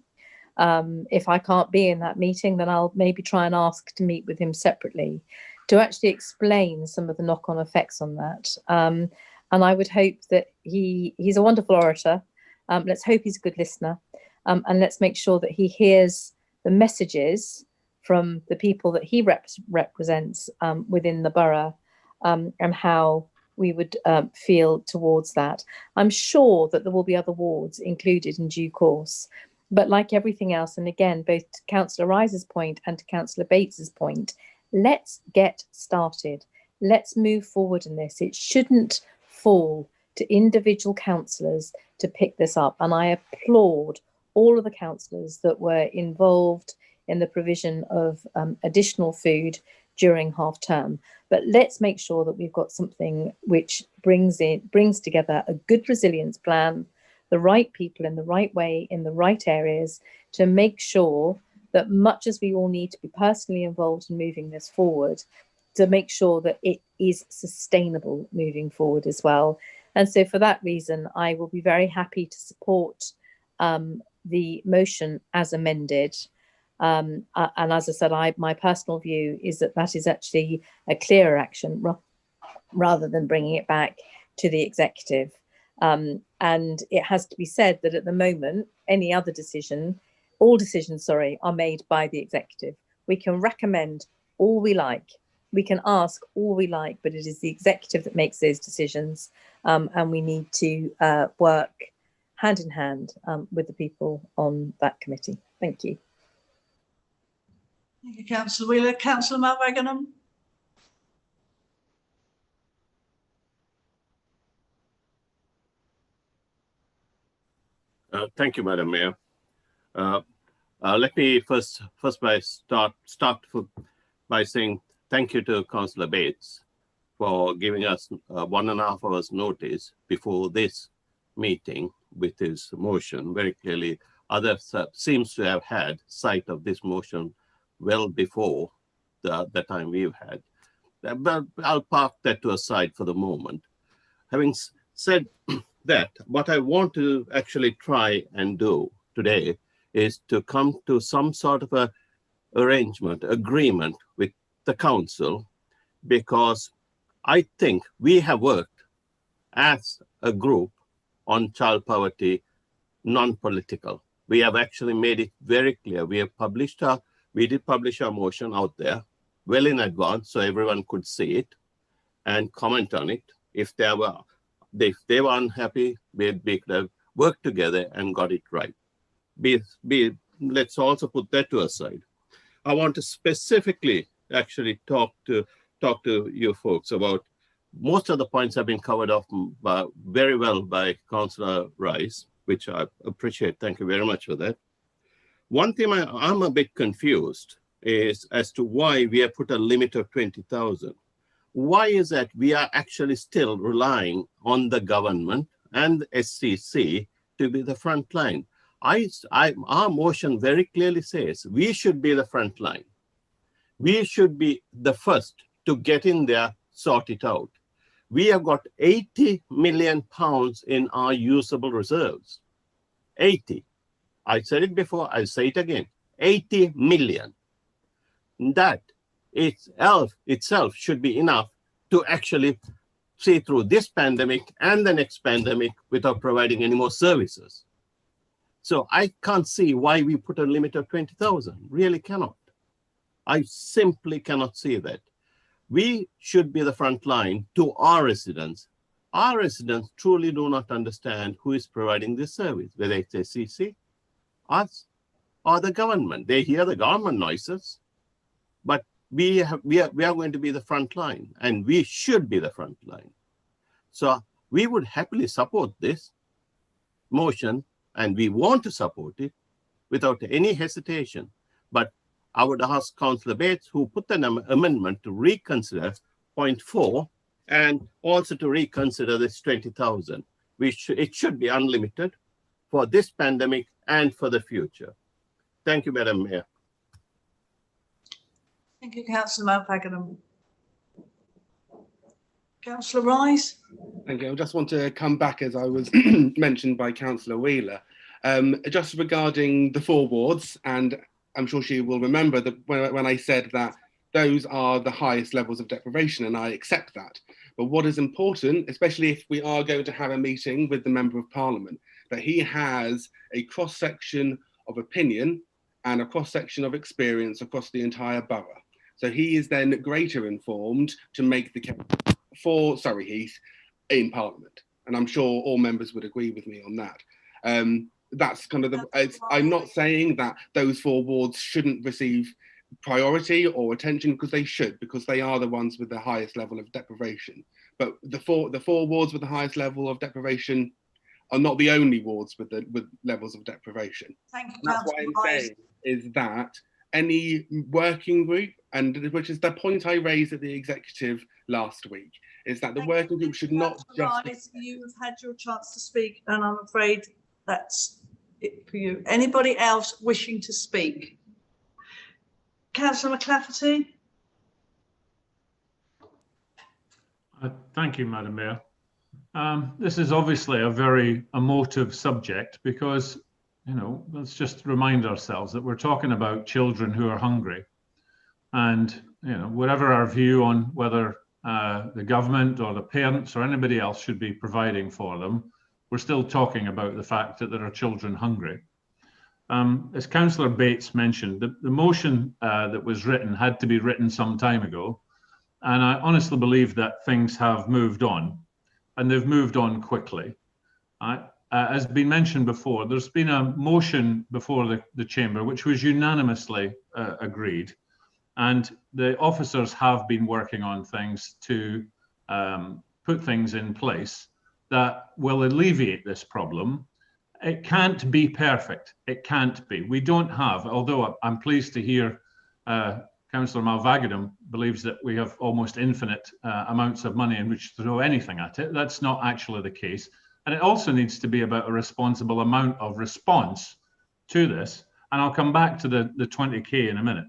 If I can't be in that meeting, then I'll maybe try and ask to meet with him separately to actually explain some of the knock-on effects on that. And I would hope that he's a wonderful orator. Let's hope he's a good listener. And let's make sure that he hears the messages from the people that he represents within the borough, and how we would feel towards that. I'm sure that there will be other wards included in due course, but like everything else, and again, both to Councillor Rice's point and to Councillor Bates's point, let's get started. Let's move forward in this. It shouldn't fall to individual councillors to pick this up. And I applaud all of the councillors that were involved in the provision of additional food during half term. But let's make sure that we've got something which brings together a good resilience plan, the right people in the right way, in the right areas, to make sure that much as we all need to be personally involved in moving this forward, to make sure that it is sustainable moving forward as well. And so for that reason, I will be very happy to support the motion as amended. And as I said, my personal view is that that is actually a clearer action rather than bringing it back to the executive. And it has to be said that at the moment, all decisions are made by the executive. We can recommend all we like, we can ask all we like, but it is the executive that makes those decisions, and we need to work hand in hand with the people on that committee. Thank you. Thank you, Councillor Wheeler. Councillor Mount Thank you, Madam Mayor. Let me first start by saying thank you to Councillor Bates for giving us 1.5 hours notice before this meeting with his motion. Very clearly, others seems to have had sight of this motion well before the time we've had. But I'll park that to a side for the moment. Having said that, what I want to actually try and do today is to come to some sort of a agreement with the council, because I think we have worked as a group on child poverty, non-political. We have actually made it very clear. We did publish our motion out there well in advance so everyone could see it and comment on it. If they were unhappy, we could have worked together and got it right. Let's also put that to a side. I want to specifically actually talk to you folks about most of the points have been covered off very well by Councillor Rice, which I appreciate. Thank you very much for that. One thing I'm a bit confused is as to why we have put a limit of 20,000. Why is that we are actually still relying on the government and SCC to be the front line? Our motion very clearly says we should be the front line. We should be the first to get in there, sort it out. We have got 80 million pounds in our usable reserves. 80. I said it before, I'll say it again. 80 million. That itself should be enough to actually see through this pandemic and the next pandemic without providing any more services. So I can't see why we put a limit of 20,000. Really cannot. I simply cannot see that. We should be the front line to our residents. Our residents truly do not understand who is providing this service, whether it's SCC, us, or the government. They hear the government noises, but we are going to be the front line, and we should be the front line. So we would happily support this motion, and we want to support it without any hesitation. But I would ask Councillor Bates, who put the amendment, to reconsider point 4 and also to reconsider this 20,000. It should be unlimited for this pandemic and for the future. Thank you, Madam Mayor. Thank you, Councillor Mountfagnan. Councillor Rice. Thank you. I just want to come back, as I was mentioned by Councillor Wheeler, just regarding the 4 wards, and I'm sure she will remember that when I said that those are the highest levels of deprivation, and I accept that. But what is important, especially if we are going to have a meeting with the Member of Parliament, that he has a cross-section of opinion and a cross-section of experience across the entire borough. So he is then greater informed to make the case for Surrey Heath in Parliament. And I'm sure all members would agree with me on that. That's kind of I'm not saying that those 4 wards shouldn't receive priority or attention, because they should, because they are the ones with the highest level of deprivation. But the four wards with the highest level of deprivation are not the only wards with levels of deprivation. Thank you, That's what I'm Councillor Rice. saying, is that any working group, and which is the point I raised at the executive last week, is that the Thank working you, group should not Councillor just... Rice. You have had your chance to speak, and I'm afraid that's it for you. Anybody else wishing to speak? Councillor McClafferty. Thank you, Madam Mayor. This is obviously a very emotive subject because, you know, let's just remind ourselves that we're talking about children who are hungry. And, you know, whatever our view on whether the government or the parents or anybody else should be providing for them, we're still talking about the fact that there are children hungry. As Councillor Bates mentioned, the motion that was written had to be written some time ago. And I honestly believe that things have moved on, and they've moved on quickly. As been mentioned before, there's been a motion before the Chamber which was unanimously agreed. And the officers have been working on things to put things in place that will alleviate this problem. It can't be perfect. It can't be. We don't have, although I'm pleased to hear Councillor Mountfagnan believes that we have almost infinite amounts of money in which to throw anything at it. That's not actually the case. And it also needs to be about a responsible amount of response to this. And I'll come back to the 20K in a minute.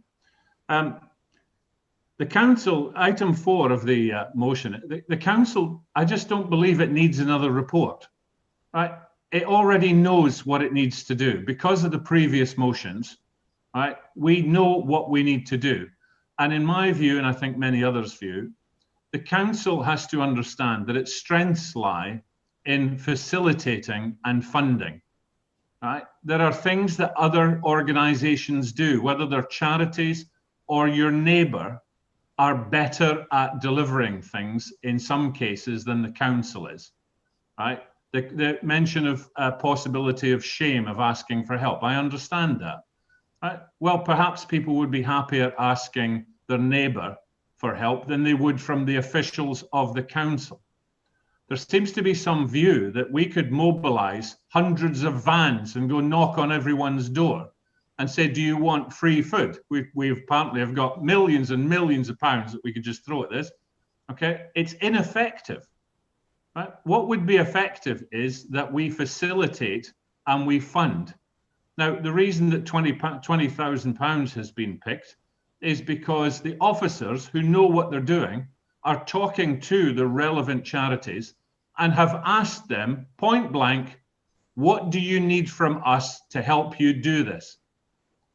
The council, item 4 of the motion, the council, I just don't believe it needs another report, right? It already knows what it needs to do because of the previous motions, right? We know what we need to do. And in my view, and I think many others' view, the council has to understand that its strengths lie in facilitating and funding, right? There are things that other organizations do, whether they're charities or your neighbor, are better at delivering things in some cases than the council is, right? The mention of a possibility of shame of asking for help, I understand that. Right? Well, perhaps people would be happier asking their neighbour for help than they would from the officials of the council. There seems to be some view that we could mobilise hundreds of vans and go knock on everyone's door and say, do you want free food? We apparently have got millions and millions of pounds that we could just throw at this. Okay, it's ineffective. Right? What would be effective is that we facilitate and we fund. Now, the reason that £20,000 has been picked is because the officers who know what they're doing are talking to the relevant charities and have asked them point blank, what do you need from us to help you do this?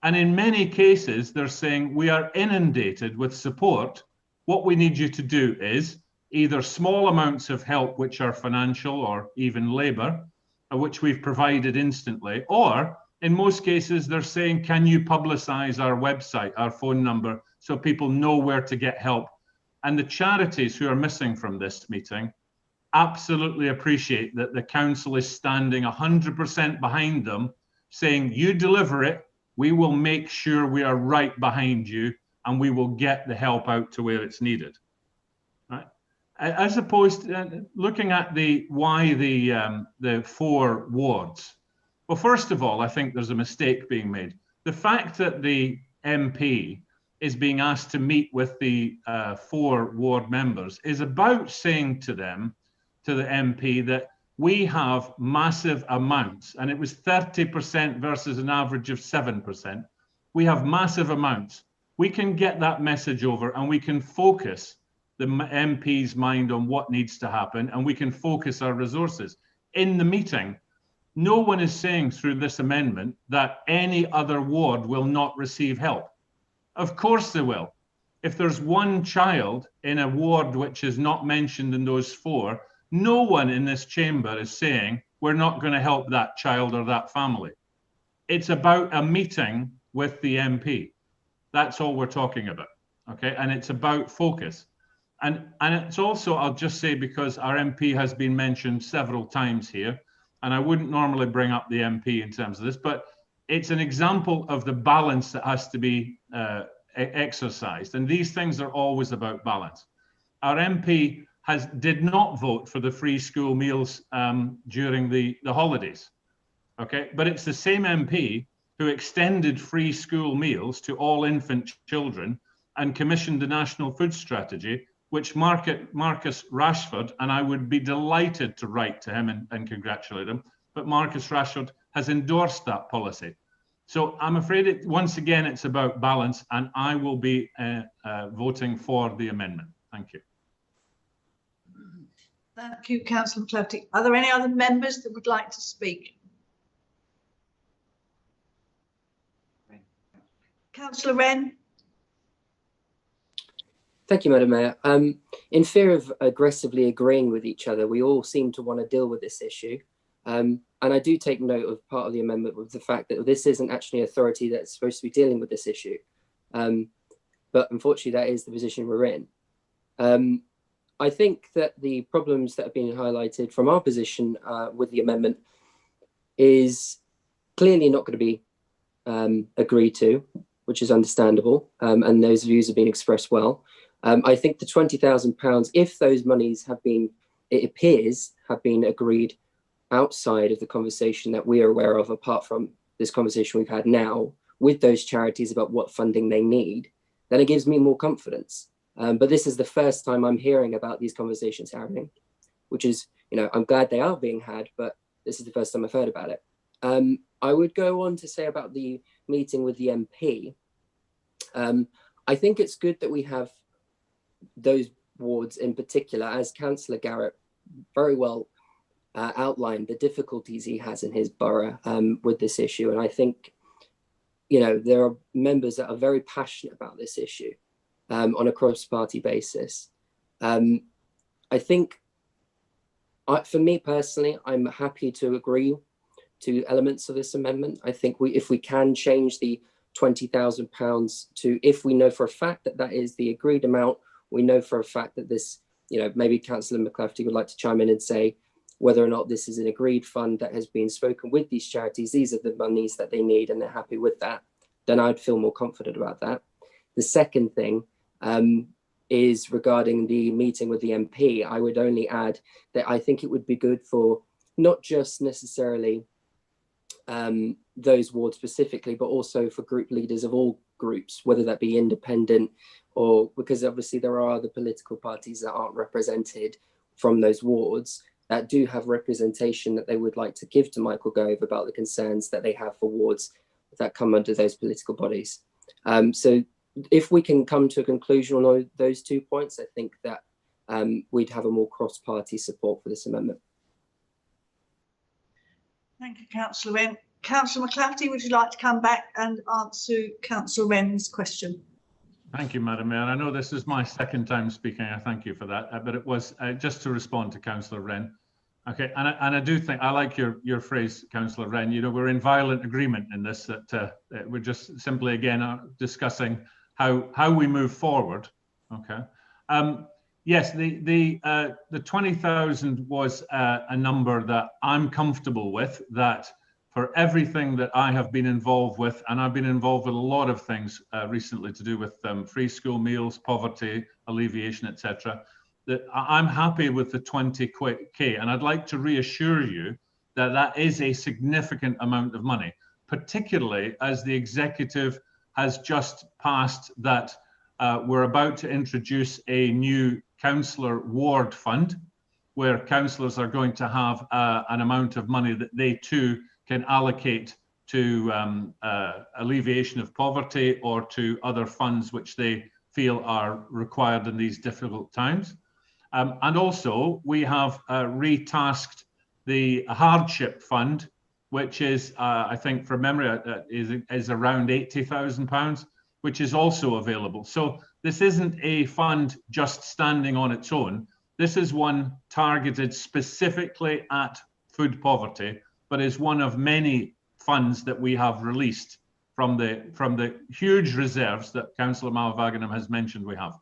And in many cases, they're saying we are inundated with support. What we need you to do is either small amounts of help, which are financial or even labour, which we've provided instantly, or in most cases, they're saying, can you publicise our website, our phone number, so people know where to get help? And the charities who are missing from this meeting absolutely appreciate that the council is standing 100% behind them, saying, you deliver it, we will make sure we are right behind you, and we will get the help out to where it's needed. Right? As opposed to looking at why the 4 wards. Well, first of all, I think there's a mistake being made. The fact that the MP is being asked to meet with the 4 ward members is about saying to them, to the MP, that we have massive amounts, and it was 30% versus an average of 7%. We have massive amounts. We can get that message over, and we can focus the MP's mind on what needs to happen, and we can focus our resources. In the meeting, no one is saying through this amendment that any other ward will not receive help. Of course they will. If there's one child in a ward which is not mentioned in those 4, no one in this chamber is saying we're not going to help that child or that family. It's about a meeting with the MP. That's all we're talking about, okay? And it's about focus. And it's also, I'll just say, because our MP has been mentioned several times here, and I wouldn't normally bring up the MP in terms of this, but it's an example of the balance that has to be exercised. And these things are always about balance. Our MP did not vote for the free school meals during the holidays, okay? But it's the same MP who extended free school meals to all infant children and commissioned the National Food Strategy, which Marcus Rashford, and I would be delighted to write to him and congratulate him, but Marcus Rashford has endorsed that policy. So I'm afraid, once again, it's about balance, and I will be voting for the amendment. Thank you. Thank you, Councillor McClafferty. Are there any other members that would like to speak? Councillor Wren. Thank you, Madam Mayor. In fear of aggressively agreeing with each other, we all seem to want to deal with this issue. And I do take note of part of the amendment with the fact that this isn't actually an authority that's supposed to be dealing with this issue. But unfortunately, that is the position we're in. I think that the problems that have been highlighted from our position with the amendment is clearly not going to be agreed to, which is understandable. And those views have been expressed well. I think the £20,000, if those monies have been, it appears, have been agreed outside of the conversation that we are aware of, apart from this conversation we've had now with those charities about what funding they need, then it gives me more confidence. But this is the first time I'm hearing about these conversations happening, which is, I'm glad they are being had, but this is the first time I've heard about it. I would go on to say about the meeting with the MP. I think it's good that we have those wards in particular, as Councillor Garrett very well outlined the difficulties he has in his borough with this issue. And I think, there are members that are very passionate about this issue on a cross-party basis. I think, for me personally, I'm happy to agree to elements of this amendment. I think if we can change the £20,000 to, if we know for a fact that that is the agreed amount, we know for a fact that this, maybe Councillor McClafferty would like to chime in and say whether or not this is an agreed fund that has been spoken with these charities, these are the monies that they need and they're happy with that, then I'd feel more confident about that. The second thing is regarding the meeting with the MP. I would only add that I think it would be good for not just necessarily those wards specifically, but also for group leaders of all groups, whether that be independent or, because obviously there are other political parties that aren't represented from those wards that do have representation that they would like to give to Michael Gove about the concerns that they have for wards that come under those political bodies. So if we can come to a conclusion on those 2 points, I think that we'd have a more cross-party support for this amendment. Thank you, Councillor Wren. Councillor McClafferty, would you like to come back and answer Councillor Wren's question? Thank you, Madam Mayor. I know this is my second time speaking. I thank you for that. But it was just to respond to Councillor Wren. Okay, and I do think I like your phrase, Councillor Wren. You know, we're in violent agreement in this. That we're just simply again discussing how we move forward. Okay. Yes, the 20,000 was a number that I'm comfortable with. That for everything that I have been involved with, and I've been involved with a lot of things recently to do with free school meals, poverty alleviation, etc. That I'm happy with the 20K, and I'd like to reassure you that that is a significant amount of money, particularly as the executive has just passed that we're about to introduce a new councillor ward fund, where councillors are going to have an amount of money that they too can allocate to alleviation of poverty or to other funds which they feel are required in these difficult times. And also, we have retasked the hardship fund, which is, I think, from memory, is around £80,000, which is also available. So this isn't a fund just standing on its own. This is one targeted specifically at food poverty, but is one of many funds that we have released from the huge reserves that Councillor Malvaginam has mentioned we have.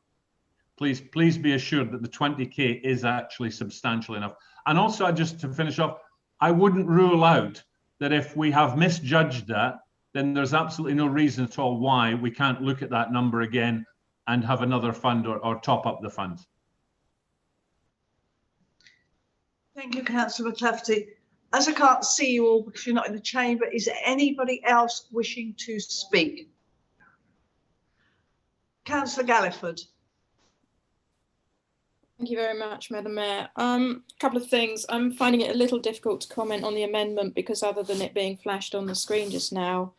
Please be assured that the 20K is actually substantial enough. And also, just to finish off, I wouldn't rule out that if we have misjudged that, then there's absolutely no reason at all why we can't look at that number again and have another fund or top up the funds. Thank you, Councillor McClafferty. As I can't see you all because you're not in the chamber, is there anybody else wishing to speak? Councillor Galliford. Thank you very much, Madam Mayor. A couple of things. I'm finding it a little difficult to comment on the amendment because other than it being flashed on the screen just now,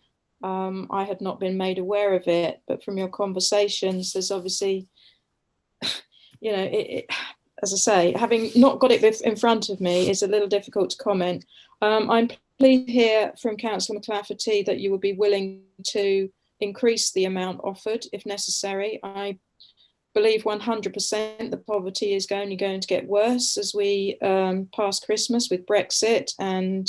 I had not been made aware of it. But from your conversations, there's obviously, you know, as I say, having not got it in front of me is a little difficult to comment. I'm pleased to hear from Councillor McClafferty that you would be willing to increase the amount offered if necessary. I believe 100% the poverty is only going to get worse as we pass Christmas with Brexit and,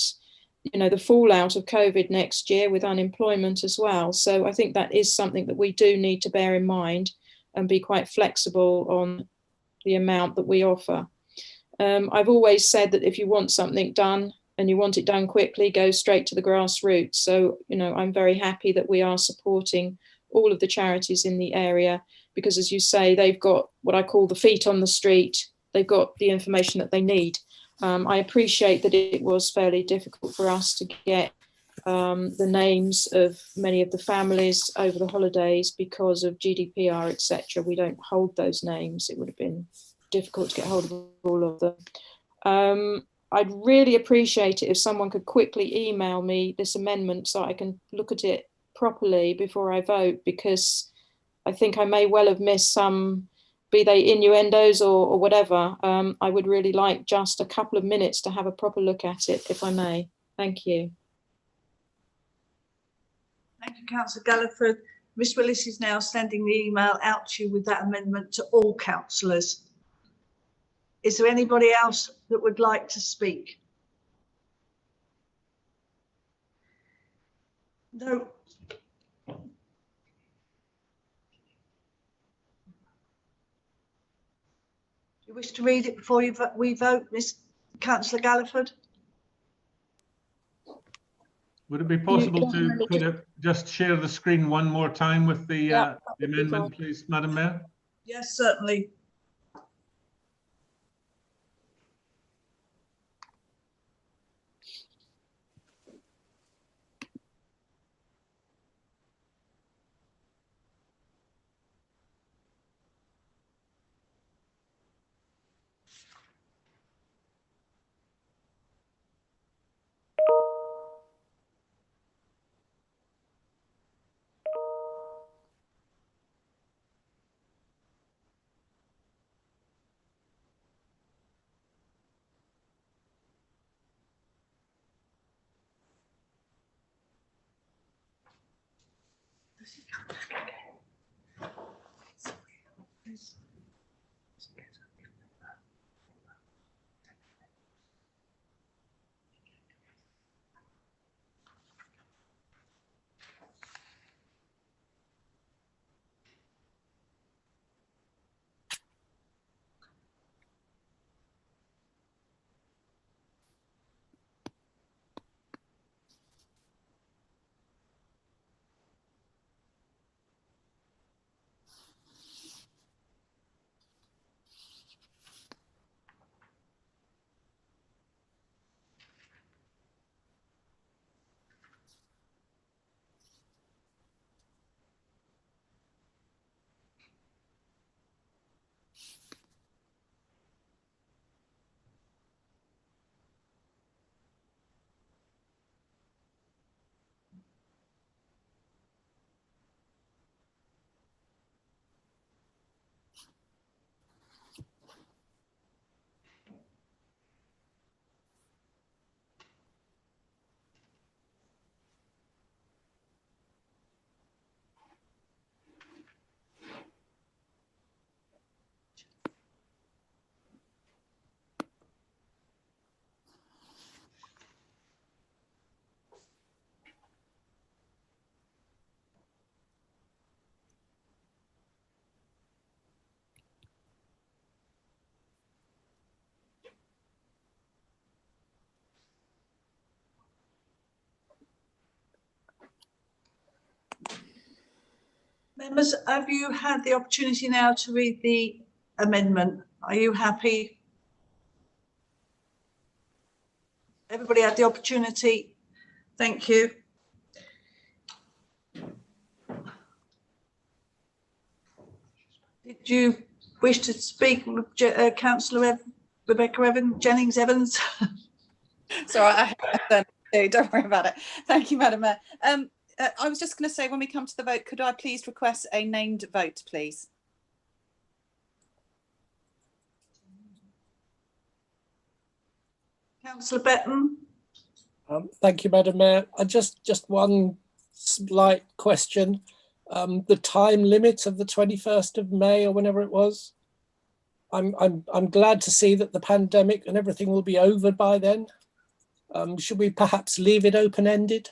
you know, the fallout of COVID next year with unemployment as well. So I think that is something that we do need to bear in mind and be quite flexible on the amount that we offer. I've always said that if you want something done and you want it done quickly, go straight to the grassroots. So, you know, I'm very happy that we are supporting all of the charities in the area because, as you say, they've got what I call the feet on the street. They've got the information that they need. I appreciate that it was fairly difficult for us to get the names of many of the families over the holidays because of GDPR, etc. We don't hold those names. It would have been difficult to get hold of all of them. I'd really appreciate it if someone could quickly email me this amendment so I can look at it properly before I vote, because I think I may well have missed some, be they innuendos or whatever. I would really like just a couple of minutes to have a proper look at it, if I may. Thank you. Thank you, Councillor Galliford. Ms Willis is now sending the email out to you with that amendment to all councillors. Is there anybody else that would like to speak? No. You wish to read it before we vote, Miss Councillor Galliford? Would it be possible to just share the screen one more time with the amendment, please, Madam Mayor? Yes, certainly. Members, have you had the opportunity now to read the amendment? Are you happy? Everybody had the opportunity? Thank you. Did you wish to speak, Councillor Rebecca Jennings Evans? Sorry, I don't do. Don't worry about it. Thank you, Madam Mayor. I was just going to say, when we come to the vote, could I please request a named vote, please? Councillor Betton. Thank you, Madam Mayor. Just one slight question. The time limit of the 21st of May or whenever it was. I'm glad to see that the pandemic and everything will be over by then. Should we perhaps leave it open-ended?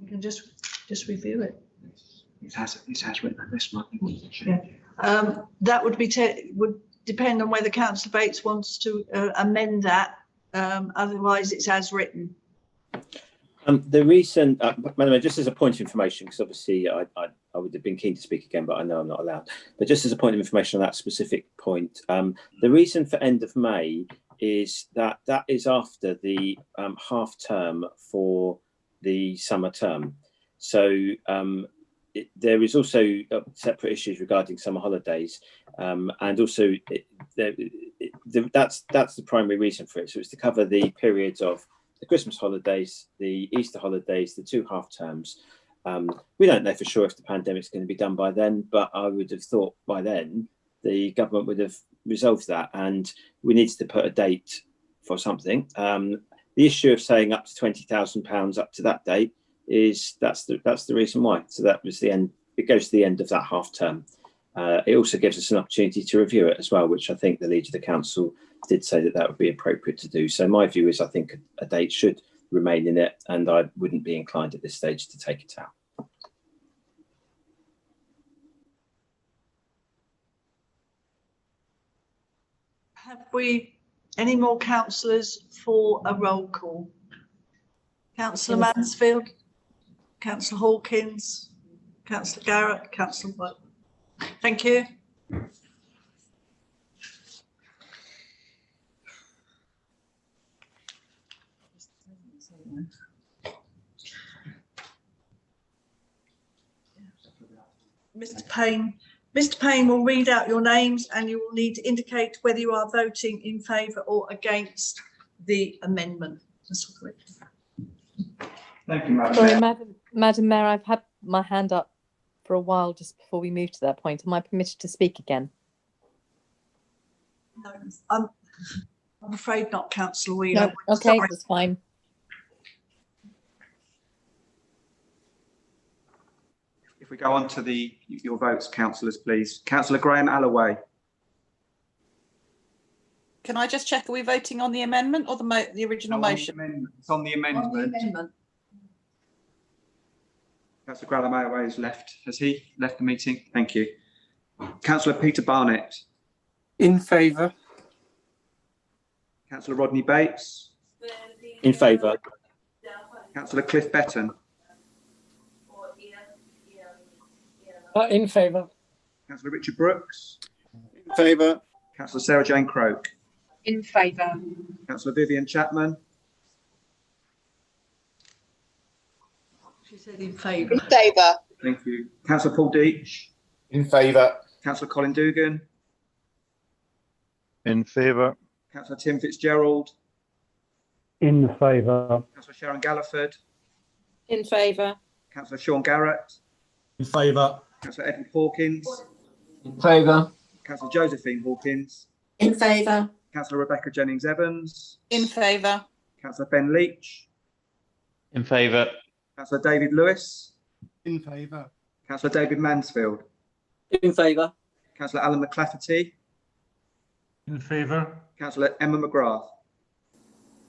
You can just review it. It has written this month. Yeah. That would depend on whether Councillor Bates wants to amend that. Otherwise, it's as written. The reason, Madam, just as a point of information, because obviously I would have been keen to speak again, but I know I'm not allowed. But just as a point of information on that specific point, the reason for end of May is that is after the half term for the summer term. So there is also separate issues regarding summer holidays, and also that's the primary reason for it. So it's to cover the periods of the Christmas holidays, the Easter holidays, the 2 half terms. We don't know for sure if the pandemic's going to be done by then, but I would have thought by then the government would have resolved that, and we needed to put a date for something. The issue of saying up to £20,000 up to that date is that's the reason why. So that was the end. It goes to the end of that half term. It also gives us an opportunity to review it as well, which I think the Leader of the Council did say that would be appropriate to do. So my view is I think a date should remain in it, and I wouldn't be inclined at this stage to take it out. Have we any more councillors for a roll call? Councillor Mansfield, Councillor Hawkins, Councillor Garrett, Councillor White. Thank you. Mr. Payne. Mr. Payne will read out your names, and you will need to indicate whether you are voting in favour or against the amendment. Thank you, Madam Sorry, Mayor. Madam Mayor, I've had my hand up for a while just before we move to that point. Am I permitted to speak again? No, I'm afraid not, Councillor Wheeler. No, okay, Sorry. that's fine. we go on to your votes, councillors, please. Councillor Graham Allaway. Can I just check, are we voting on the amendment or the original motion? It's on the amendment. On the amendment. Councillor Graham Allaway has left. Has he left the meeting? Thank you. Councillor Peter Barnett. In favour. Councillor Rodney Bates. In favour. Councillor Cliff Betton. In favour. Councillor Richard Brooks. In favour. Councillor Sarah Jane Croke. In favour. Councillor Vivian Chapman. She said in favour. favour. Thank you. Councillor Paul Deach. In favour. Councillor Colin Dugan. In favour. Councillor Tim Fitzgerald. In favour. Councillor Sharon Galliford. In favour. Councillor Sean Garrett. In favour. Councillor Edward Hawkins. In favour. Councillor Josephine Hawkins. In favour. Councillor Rebecca Jennings Evans. In favour. Councillor Ben Leach. In favour. Councillor David Lewis. In favour. Councillor David Mansfield. In favour. Councillor Alan McClafferty. In favour. Councillor Emma McGrath.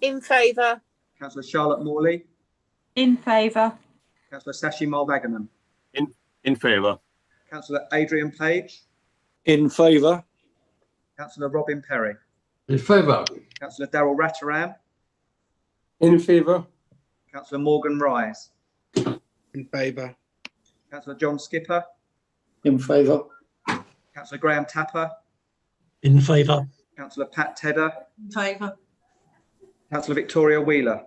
In favour. Councillor Charlotte Morley. In favour. Councillor Sashi Mulvaganam. In favour. Councillor Adrian Page. In favour. Councillor Robin Perry. In favour. Councillor Darryl Rataram. In favour. Councillor Morgan Rise. In favour. Councillor John Skipper. In favour. Councillor Graham Tapper. In favour. Councillor Pat Tedder. In favour. Councillor Victoria Wheeler.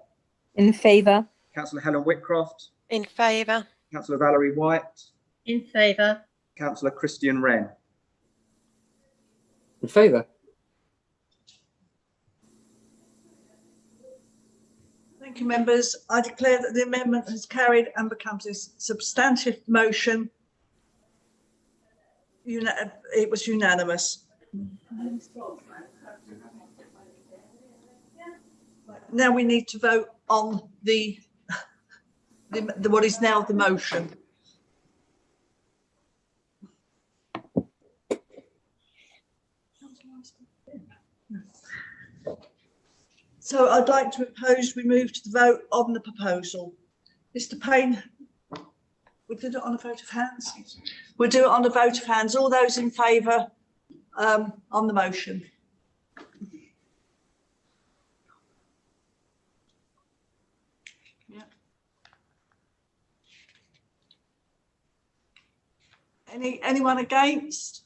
In favour. Councillor Helen Whitcroft. In favour. Councillor Valerie White. In favour. Councillor Christian Wren. In favour. Thank you, members. I declare that the amendment has carried and becomes a substantive motion. It was unanimous. Now we need to vote on the what is now the motion. So I'd like to propose we move to the vote on the proposal. Mr. Payne, we'll do it on a vote of hands. We'll do it on a vote of hands. All those in favour on the motion. Yeah. Anyone against?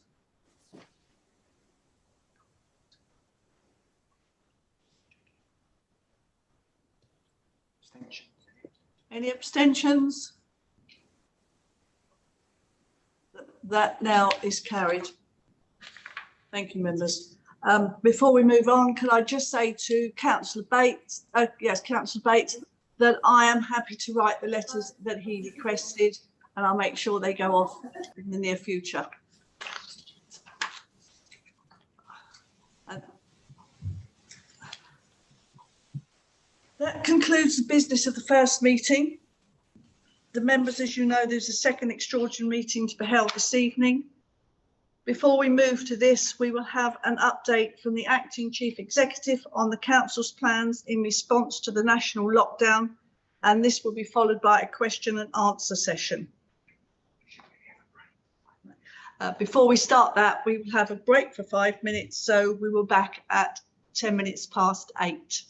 Any abstentions? That now is carried. Thank you, members. Before we move on, can I just say to Councillor Bates, yes, Councillor Bates, that I am happy to write the letters that he requested, and I'll make sure they go off in the near future. That concludes the business of the first meeting. The members, as you know, there's a second extraordinary meeting to be held this evening. Before we move to this, we will have an update from the Acting Chief Executive on the Council's plans in response to the national lockdown, and this will be followed by a question and answer session. Before we start that, we will have a break for 5 minutes, so we will be back at 10 minutes past 8.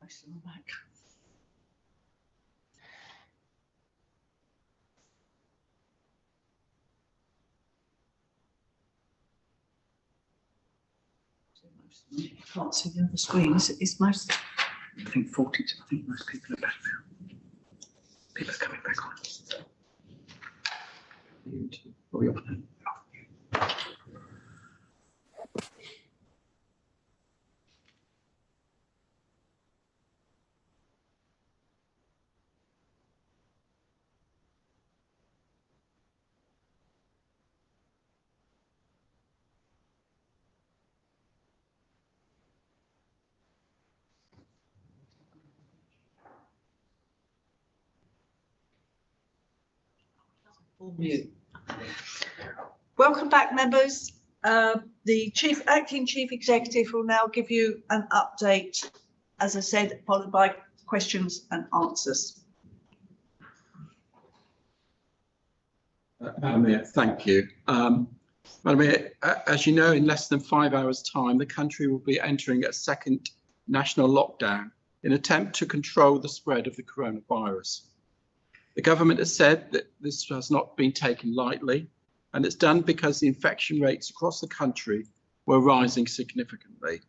Most of them are back. I can't see the other screen. Is most, I think 40, I think most people are back now. People are coming back on. Oh, you're fine. Welcome back, members. The acting chief executive will now give you an update, as I said, followed by questions and answers. Madam Mayor, thank you. Madam Mayor, as you know, in less than 5 hours' time, the country will be entering a second national lockdown in an attempt to control the spread of the coronavirus. The government has said that this has not been taken lightly, and it's done because the infection rates across the country were rising significantly.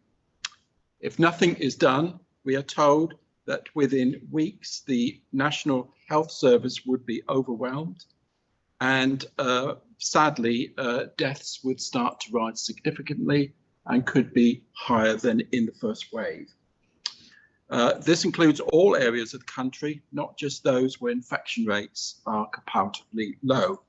If nothing is done, we are told that within weeks the National Health Service would be overwhelmed, and sadly, deaths would start to rise significantly and could be higher than in the first wave. This includes all areas of the country, not just those where infection rates are comparatively low.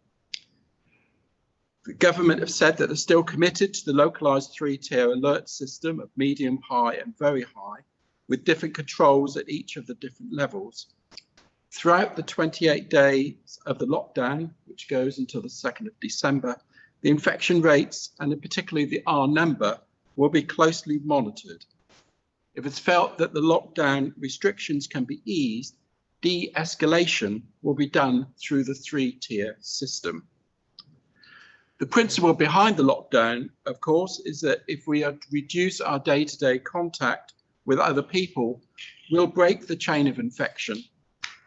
The government have said that they're still committed to the localised 3-tier alert system of medium, high and very high, with different controls at each of the different levels. Throughout the 28 days of the lockdown, which goes until the 2nd of December, the infection rates, and particularly the R number, will be closely monitored. If it's felt that the lockdown restrictions can be eased, de-escalation will be done through the 3-tier system. The principle behind the lockdown, of course, is that if we reduce our day-to-day contact with other people, we'll break the chain of infection.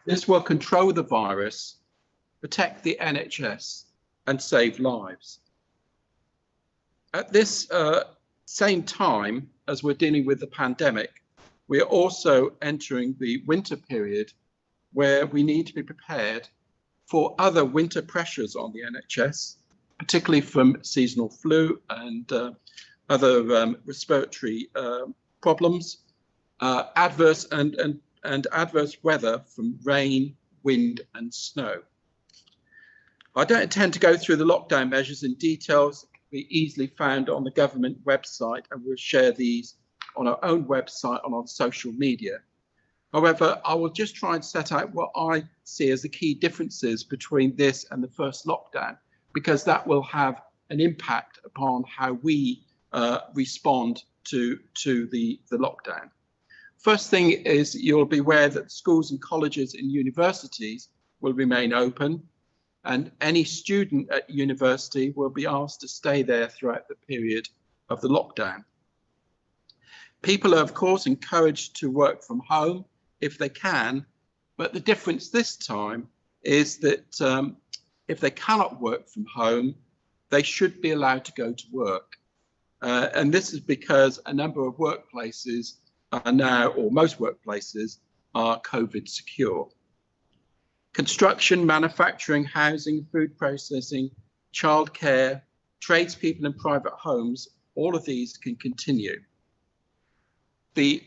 This will control the virus, protect the NHS, and save lives. At this same time, as we're dealing with the pandemic, we are also entering the winter period where we need to be prepared for other winter pressures on the NHS, particularly from seasonal flu and other respiratory problems, adverse weather from rain, wind and snow. I don't intend to go through the lockdown measures in details. Be easily found on the government website, and we'll share these on our own website and on social media. However, I will just try and set out what I see as the key differences between this and the first lockdown, because that will have an impact upon how we respond to the lockdown. First thing is, you'll be aware that schools and colleges and universities will remain open, and any student at university will be asked to stay there throughout the period of the lockdown. People are, of course, encouraged to work from home if they can, but the difference this time is that if they cannot work from home, they should be allowed to go to work. And this is because a number of workplaces are now, or most workplaces, are COVID secure. Construction, manufacturing, housing, food processing, childcare, tradespeople and private homes, all of these can continue. The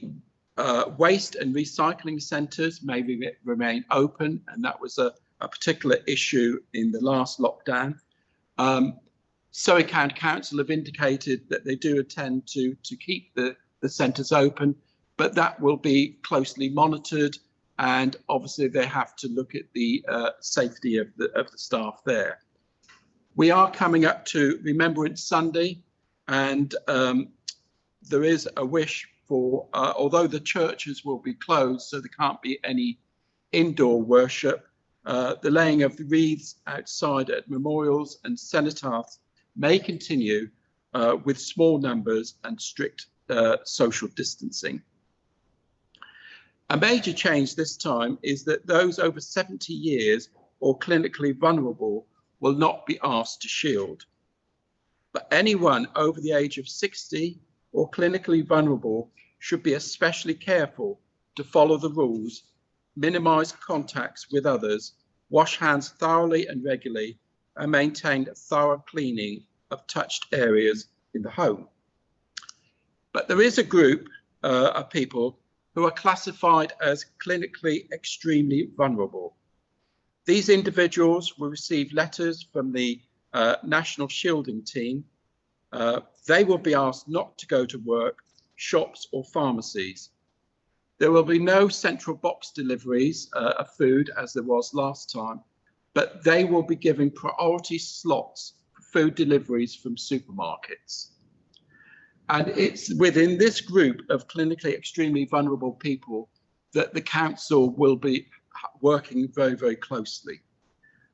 waste and recycling centres may remain open, and that was a particular issue in the last lockdown. Surrey County Council have indicated that they do intend to keep the centres open, but that will be closely monitored, and obviously they have to look at the safety of the staff there. We are coming up to Remembrance Sunday, and there is a wish for, although the churches will be closed, so there can't be any indoor worship, the laying of the wreaths outside at memorials and cenotaphs may continue with small numbers and strict social distancing. A major change this time is that those over 70 years or clinically vulnerable will not be asked to shield. But anyone over the age of 60 or clinically vulnerable should be especially careful to follow the rules, minimize contacts with others, wash hands thoroughly and regularly, and maintain thorough cleaning of touched areas in the home. But there is a group of people who are classified as clinically extremely vulnerable. These individuals will receive letters from the National Shielding Team. They will be asked not to go to work, shops or pharmacies. There will be no central box deliveries of food as there was last time, but they will be given priority slots for food deliveries from supermarkets. And it's within this group of clinically extremely vulnerable people that the council will be working very, very closely.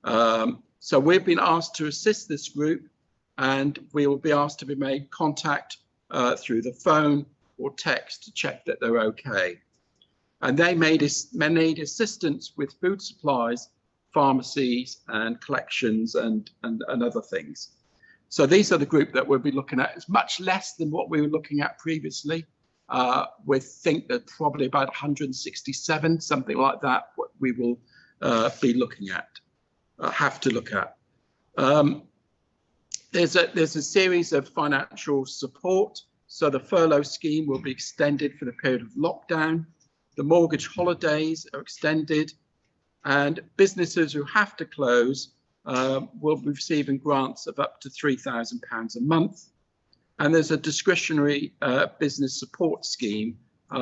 So we've been asked to assist this group, and we will be asked to be made contact through the phone or text to check that they're okay. And they may need assistance with food supplies, pharmacies and collections and other things. So these are the group that we'll be looking at. It's much less than what we were looking at previously. We think that probably about 167, something like that, what we will be looking at, have to look at. There's a series of financial support. So the furlough scheme will be extended for the period of lockdown. The mortgage holidays are extended, and businesses who have to close will be receiving grants of up to £3,000 a month. And there's a discretionary business support scheme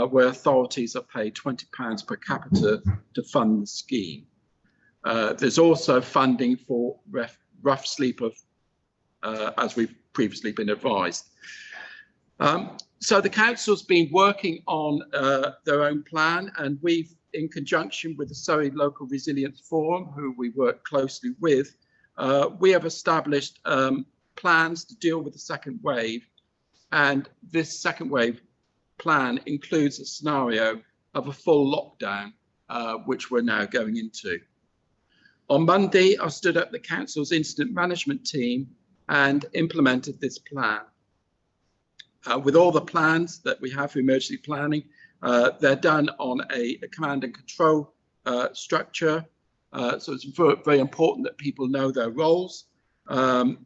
where authorities are paid £20 per capita to fund the scheme. There's also funding for rough sleep of, as we've previously been advised. So the council's been working on their own plan, and we've, in conjunction with the Surrey Local Resilience Forum, who we work closely with, we have established plans to deal with the second wave. And this second wave plan includes a scenario of a full lockdown, which we're now going into. On Monday, I stood up the council's incident management team and implemented this plan. With all the plans that we have for emergency planning, they're done on a command and control structure. So it's very important that people know their roles. And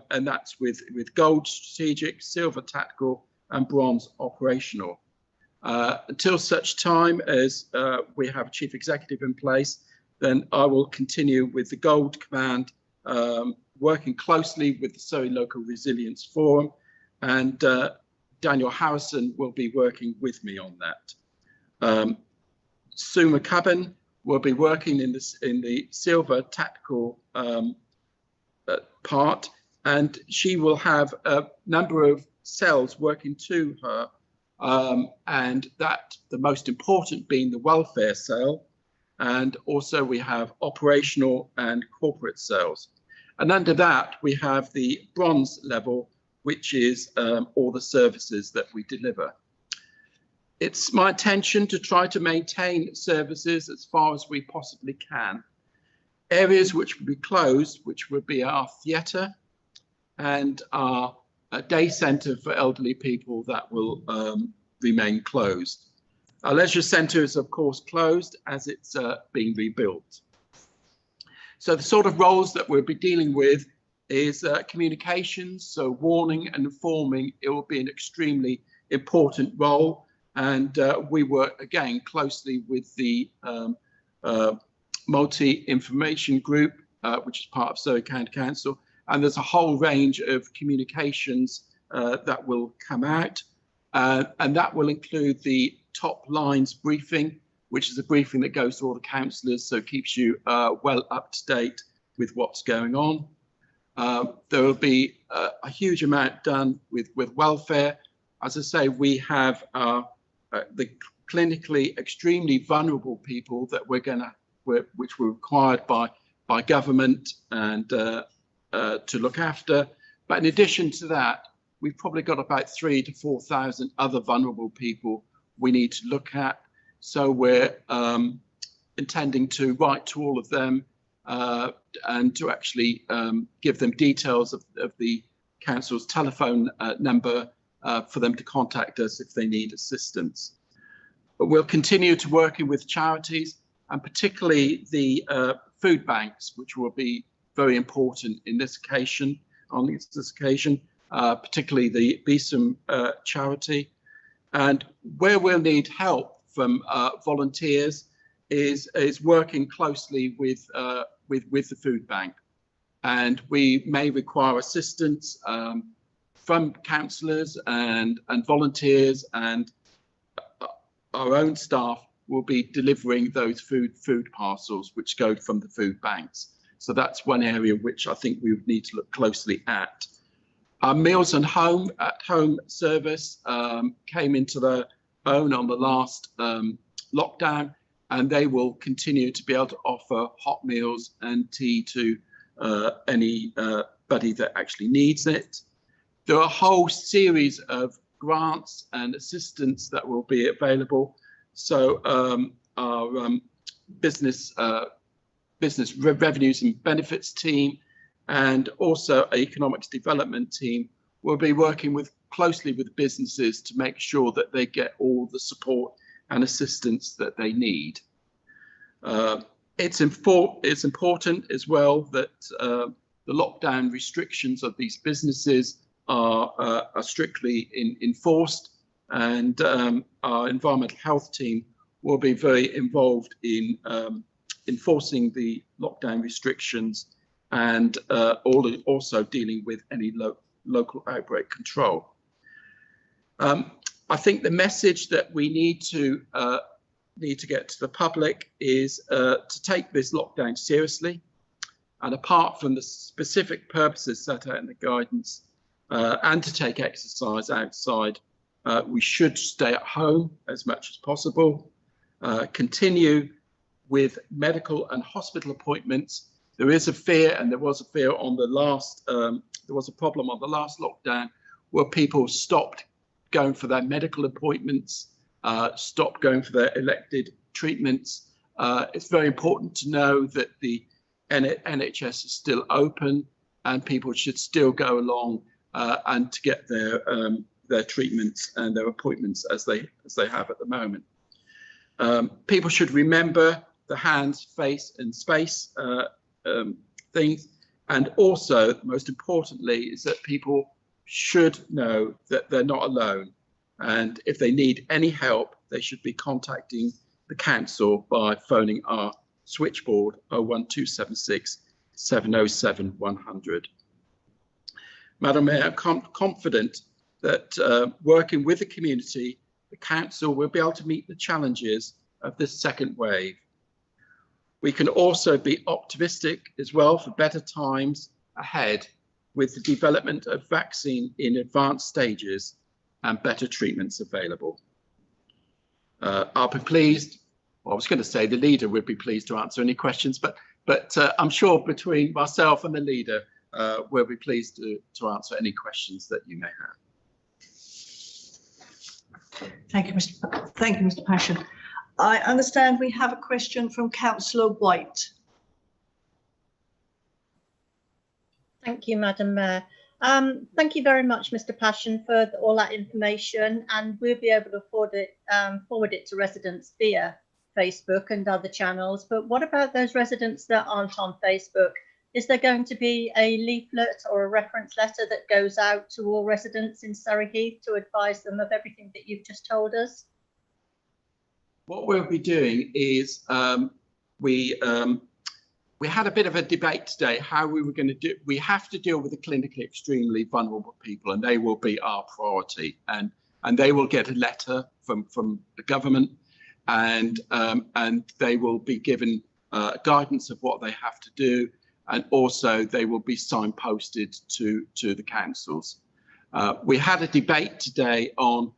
that's with gold strategic, silver tactical, and bronze operational. Until such time as we have a chief executive in place, then I will continue with the gold command, working closely with the Surrey Local Resilience Forum, and Daniel Harrison will be working with me on that. Sue McCubbin will be working in the silver tactical part, and she will have a number of cells working to her, and that the most important being the welfare cell, and also we have operational and corporate cells. And under that we have the bronze level, which is all the services that we deliver. It's my intention to try to maintain services as far as we possibly can. Areas which will be closed, which would be our theatre and our day centre for elderly people, that will remain closed. Our leisure centre is of course closed as it's being rebuilt. So the sort of roles that we'll be dealing with is communications, so warning and informing. It will be an extremely important role, and we work again closely with the multi-information group, which is part of Surrey County Council, and there's a whole range of communications that will come out, and that will include the top lines briefing, which is a briefing that goes to all the councillors, so it keeps you well up to date with what's going on. There will be a huge amount done with welfare. As I say, we have the clinically extremely vulnerable people that which were required by government and to look after. But in addition to that, we've probably got about 3,000 to 4,000 other vulnerable people we need to look at. So we're intending to write to all of them and to actually give them details of the council's telephone number for them to contact us if they need assistance. But we'll continue to working with charities, and particularly the food banks, which will be very important in this occasion, particularly the Besom charity. And where we'll need help from volunteers is working closely with the food bank. And we may require assistance from councillors and volunteers, and our own staff will be delivering those food parcels which go from the food banks. So that's one area which I think we would need to look closely at. Our Meals at Home service came into their own on the last lockdown, and they will continue to be able to offer hot meals and tea to anybody that actually needs it. There are a whole series of grants and assistance that will be available. So our business revenues and benefits team, and also our economics development team, will be working closely with businesses to make sure that they get all the support and assistance that they need. It's important as well that the lockdown restrictions of these businesses are strictly enforced, and our environmental health team will be very involved in enforcing the lockdown restrictions and also dealing with any local outbreak control. I think the message that we need to get to the public is to take this lockdown seriously, and apart from the specific purposes set out in the guidance, and to take exercise outside, we should stay at home as much as possible, continue with medical and hospital appointments. There is a fear, and there was a fear on the last, there was a problem on the last lockdown where people stopped going for their medical appointments, stopped going for their elected treatments. It's very important to know that the NHS is still open, and people should still go along and to get their treatments and their appointments as they have at the moment. People should remember the hands, face, and space things, and also, most importantly, is that people should know that they're not alone, and if they need any help, they should be contacting the council by phoning our switchboard 01276 707 100. Madam Mayor, I'm confident that working with the community, the council will be able to meet the challenges of this second wave. We can also be optimistic as well for better times ahead with the development of vaccine in advanced stages and better treatments available. I'll be pleased, well, I was going to say the leader would be pleased to answer any questions, but I'm sure between myself and the leader, we'll be pleased to answer any questions that you may have. Thank you, Mr. Passion. I understand we have a question from Councillor White. Thank you, Madam Mayor. Thank you very much, Mr. Passion, for all that information, and we'll be able to forward it to residents via Facebook and other channels. But what about those residents that aren't on Facebook? Is there going to be a leaflet or a reference letter that goes out to all residents in Surrey Heath to advise them of everything that you've just told us? What we'll be doing is we had a bit of a debate today how we were going to do. We have to deal with the clinically extremely vulnerable people, and they will be our priority. And they will get a letter from the government, and they will be given guidance of what they have to do, and also they will be signposted to the councils. We had a debate today on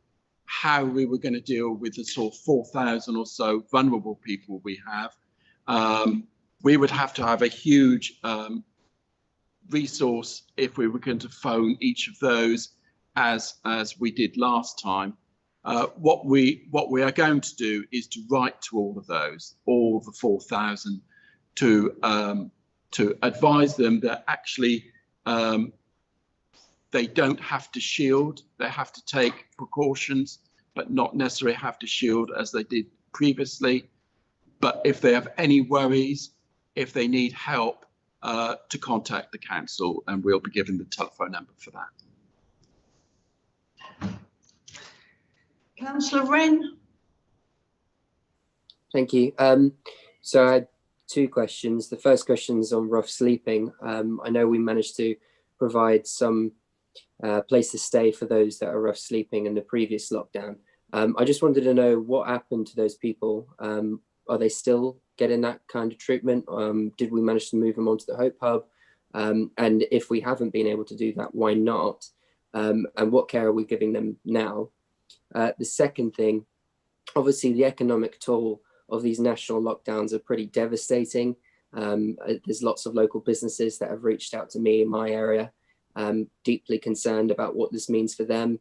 how we were going to deal with the sort of 4,000 or so vulnerable people we have. We would have to have a huge resource if we were going to phone each of those as we did last time. What we are going to do is to write to all of those, all the 4,000, to advise them that actually they don't have to shield. They have to take precautions, but not necessarily have to shield as they did previously. But if they have any worries, if they need help, to contact the council, and we'll be giving the telephone number for that. Councillor Wren. Thank you. So I had two questions. The first question is on rough sleeping. I know we managed to provide some place to stay for those that are rough sleeping in the previous lockdown. I just wanted to know what happened to those people. Are they still getting that kind of treatment? Did we manage to move them onto the Hope Hub? And if we haven't been able to do that, why not? And what care are we giving them now? The second thing, obviously the economic toll of these national lockdowns are pretty devastating. There's lots of local businesses that have reached out to me in my area, deeply concerned about what this means for them,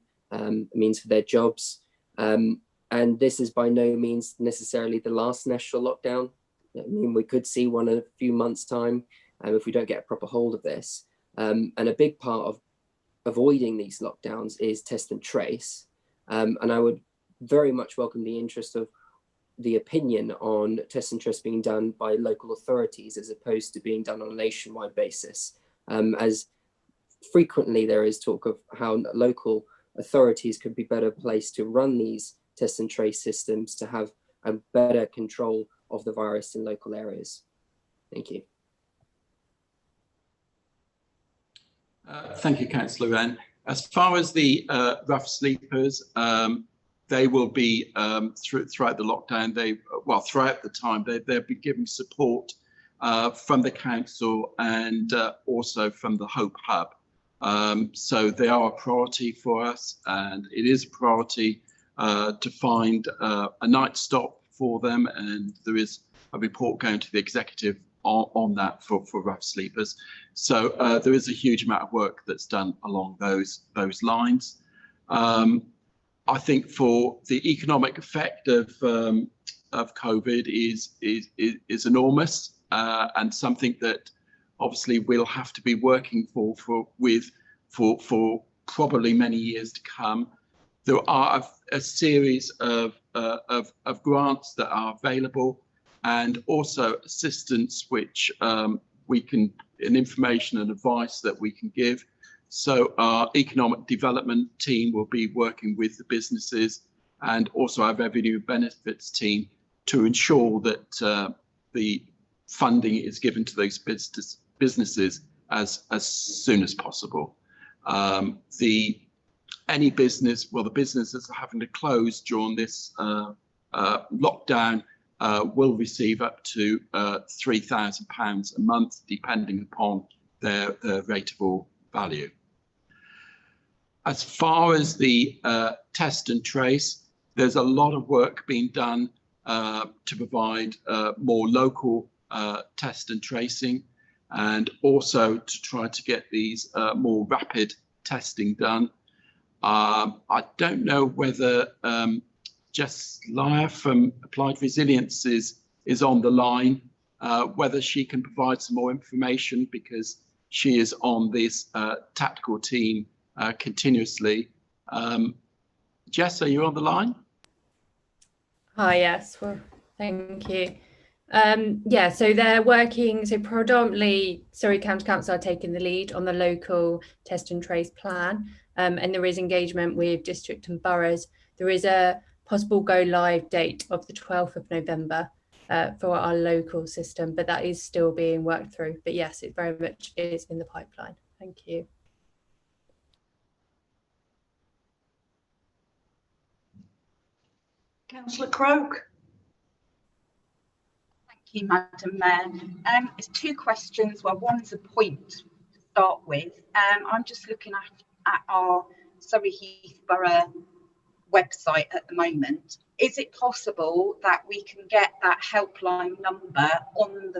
means for their jobs. And this is by no means necessarily the last national lockdown. I mean, we could see one in a few months' time if we don't get a proper hold of this. And a big part of avoiding these lockdowns is test and trace. And I would very much welcome the interest of the opinion on test and trace being done by local authorities as opposed to being done on a nationwide basis. As frequently there is talk of how local authorities could be better placed to run these test and trace systems to have a better control of the virus in local areas. Thank you. Thank you, Councillor Wren. As far as the rough sleepers, they will be throughout the lockdown. Throughout the time, they'll be giving support from the council and also from the Hope Hub. So they are a priority for us, and it is a priority to find a night stop for them. And there is a report going to the executive on that for rough sleepers. So there is a huge amount of work that's done along those lines. I think for the economic effect of COVID is enormous, and something that obviously we'll have to be working for probably many years to come. There are a series of grants that are available, and also assistance which we can, and information and advice that we can give. So our economic development team will be working with the businesses and also our revenue benefits team to ensure that the funding is given to those businesses as soon as possible. Any business, the businesses having to close during this lockdown will receive up to £3,000 a month, depending upon their rateable value. As far as the test and trace, there's a lot of work being done to provide more local test and tracing, and also to try to get these more rapid testing done. I don't know whether Jess Lyer from Applied Resilience is on the line, whether she can provide some more information, because she is on this tactical team continuously. Jess, are you on the line? Hi, yes, well, thank you. Yeah, so they're working, so predominantly Surrey County Council are taking the lead on the local test and trace plan, and there is engagement with district and boroughs. There is a possible go live date of the 12th of November for our local system, but that is still being worked through. But yes, it very much is in the pipeline. Thank you. Councillor Croke. Thank you, Madam Mayor. It's two questions. Well, one's a point to start with. I'm just looking at our Surrey Heath Borough website at the moment. Is it possible that we can get that helpline number on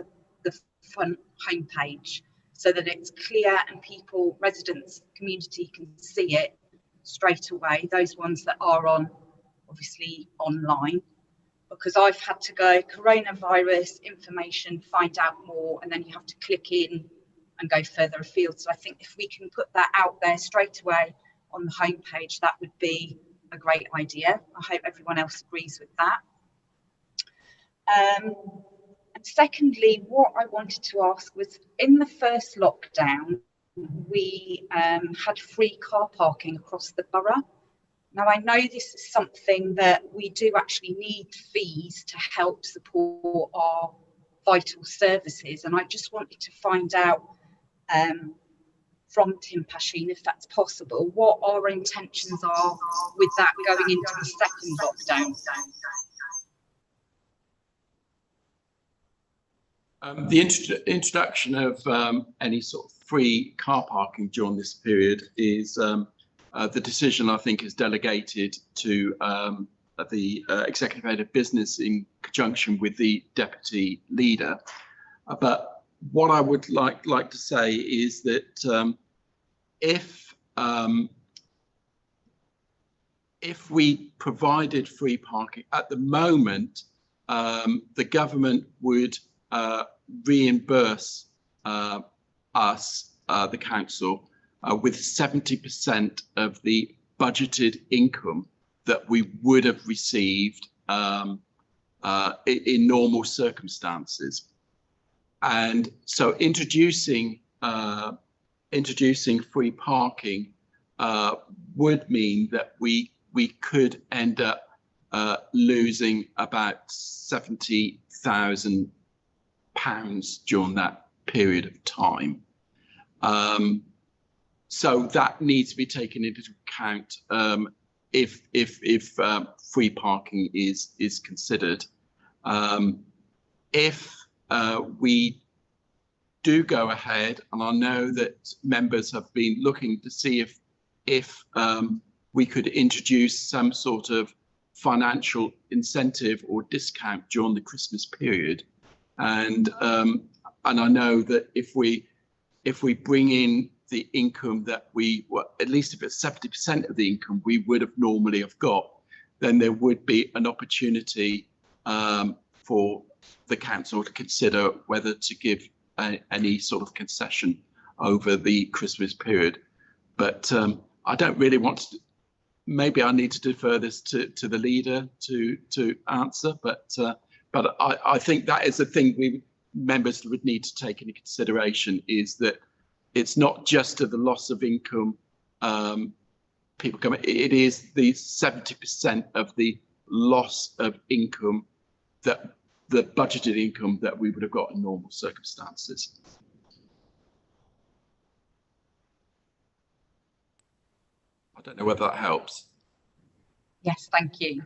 the front homepage so that it's clear and people, residents, community can see it straight away, those ones that are on obviously online, because I've had to go coronavirus information, find out more, and then you have to click in and go further afield. So I think if we can put that out there straight away on the homepage, that would be a great idea. I hope everyone else agrees with that. And secondly, what I wanted to ask was, in the first lockdown, we had free car parking across the borough. Now, I know this is something that we do actually need fees to help support our vital services, and I just wanted to find out from Tim Pasheen, if that's possible, what our intentions are with that going into the second lockdown. The introduction of any sort of free car parking during this period is the decision, I think, is delegated to the Executive Head of Business in conjunction with the Deputy Leader. But what I would like to say is that if we provided free parking at the moment, the government would reimburse us, the council, with 70% of the budgeted income that we would have received in normal circumstances. And so introducing free parking would mean that we could end up losing about £70,000 during that period of time. So that needs to be taken into account if free parking is considered. If we do go ahead, and I know that members have been looking to see if we could introduce some sort of financial incentive or discount during the Christmas period, and I know that if we bring in the income that at least if it's 70% of the income we would have normally have got, then there would be an opportunity for the council to consider whether to give any sort of concession over the Christmas period. But I don't really want to. Maybe I need to defer this to the leader to answer. But I think that is the thing members would need to take into consideration, is that it's not just the loss of income people come. It is the 70% of the loss of income, that the budgeted income that we would have got in normal circumstances. I don't know whether that helps. Yes, thank you.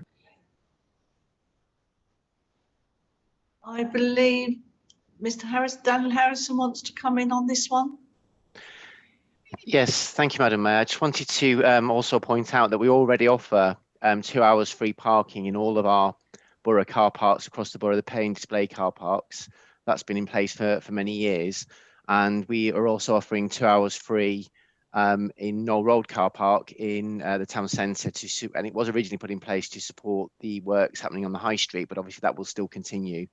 I believe Mr. Harris, Daniel Harrison wants to come in on this one. Yes, thank you, Madam Mayor. I just wanted to also point out that we already offer 2 hours free parking in all of our borough car parks across the borough, the pay and display car parks. That's been in place for many years. And we are also offering 2 hours free in Knoll Road car park in the town centre, and it was originally put in place to support the works happening on the high street, but obviously that will still continue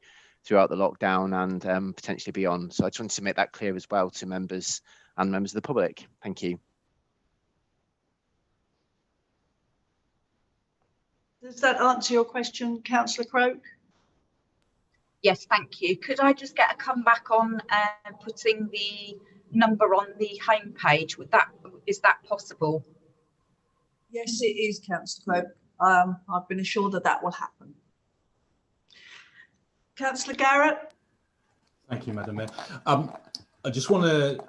throughout the lockdown and potentially beyond. So I just wanted to make that clear as well to members and members of the public. Thank you. Does that answer your question, Councillor Croke? Yes, thank you. Could I just get a comeback on putting the number on the homepage? Is that possible? Yes, it is, Councillor Croke. I've been assured that will happen. Councillor Garrett. Thank you, Madam Mayor. I just want to,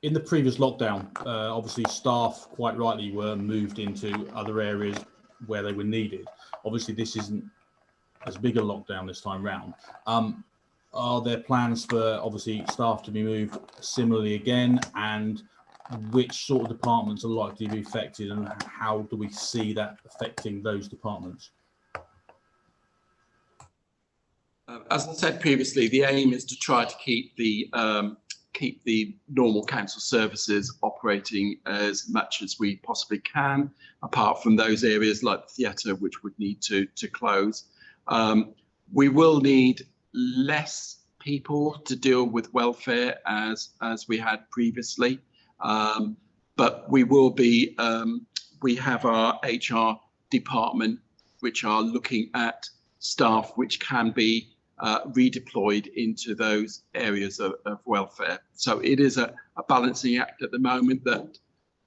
in the previous lockdown, obviously staff quite rightly were moved into other areas where they were needed. Obviously this isn't as big a lockdown this time round. Are there plans for obviously staff to be moved similarly again, and which sort of departments are likely to be affected, and how do we see that affecting those departments? As I said previously, the aim is to try to keep the keep the normal council services operating as much as we possibly can, apart from those areas like the theatre, which would need to close. We will need less people to deal with welfare as we had previously, but we will be. We have our HR department, which are looking at staff which can be redeployed into those areas of welfare. So it is a balancing act at the moment that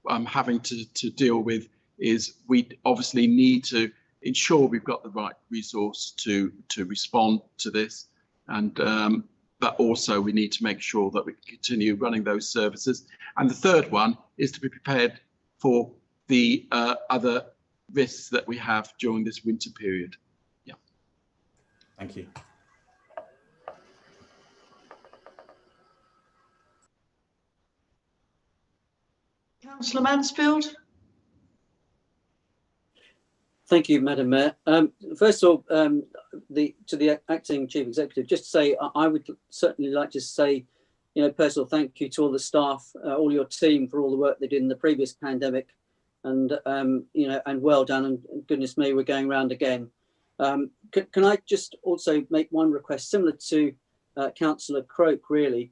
I'm having to deal with. Is we obviously need to ensure we've got the right resource to respond to this, and but also we need to make sure that we continue running those services. And the third one is to be prepared for the other risks that we have during this winter period. Yeah. Thank you. Councillor Mansfield. Thank you, Madam Mayor. First of all, to the acting chief executive, just to say I would certainly like to say, personal thank you to all the staff, all your team for all the work they did in the previous pandemic, and and well done. And goodness me, we're going round again. Can I just also make one request, similar to Councillor Croke, really?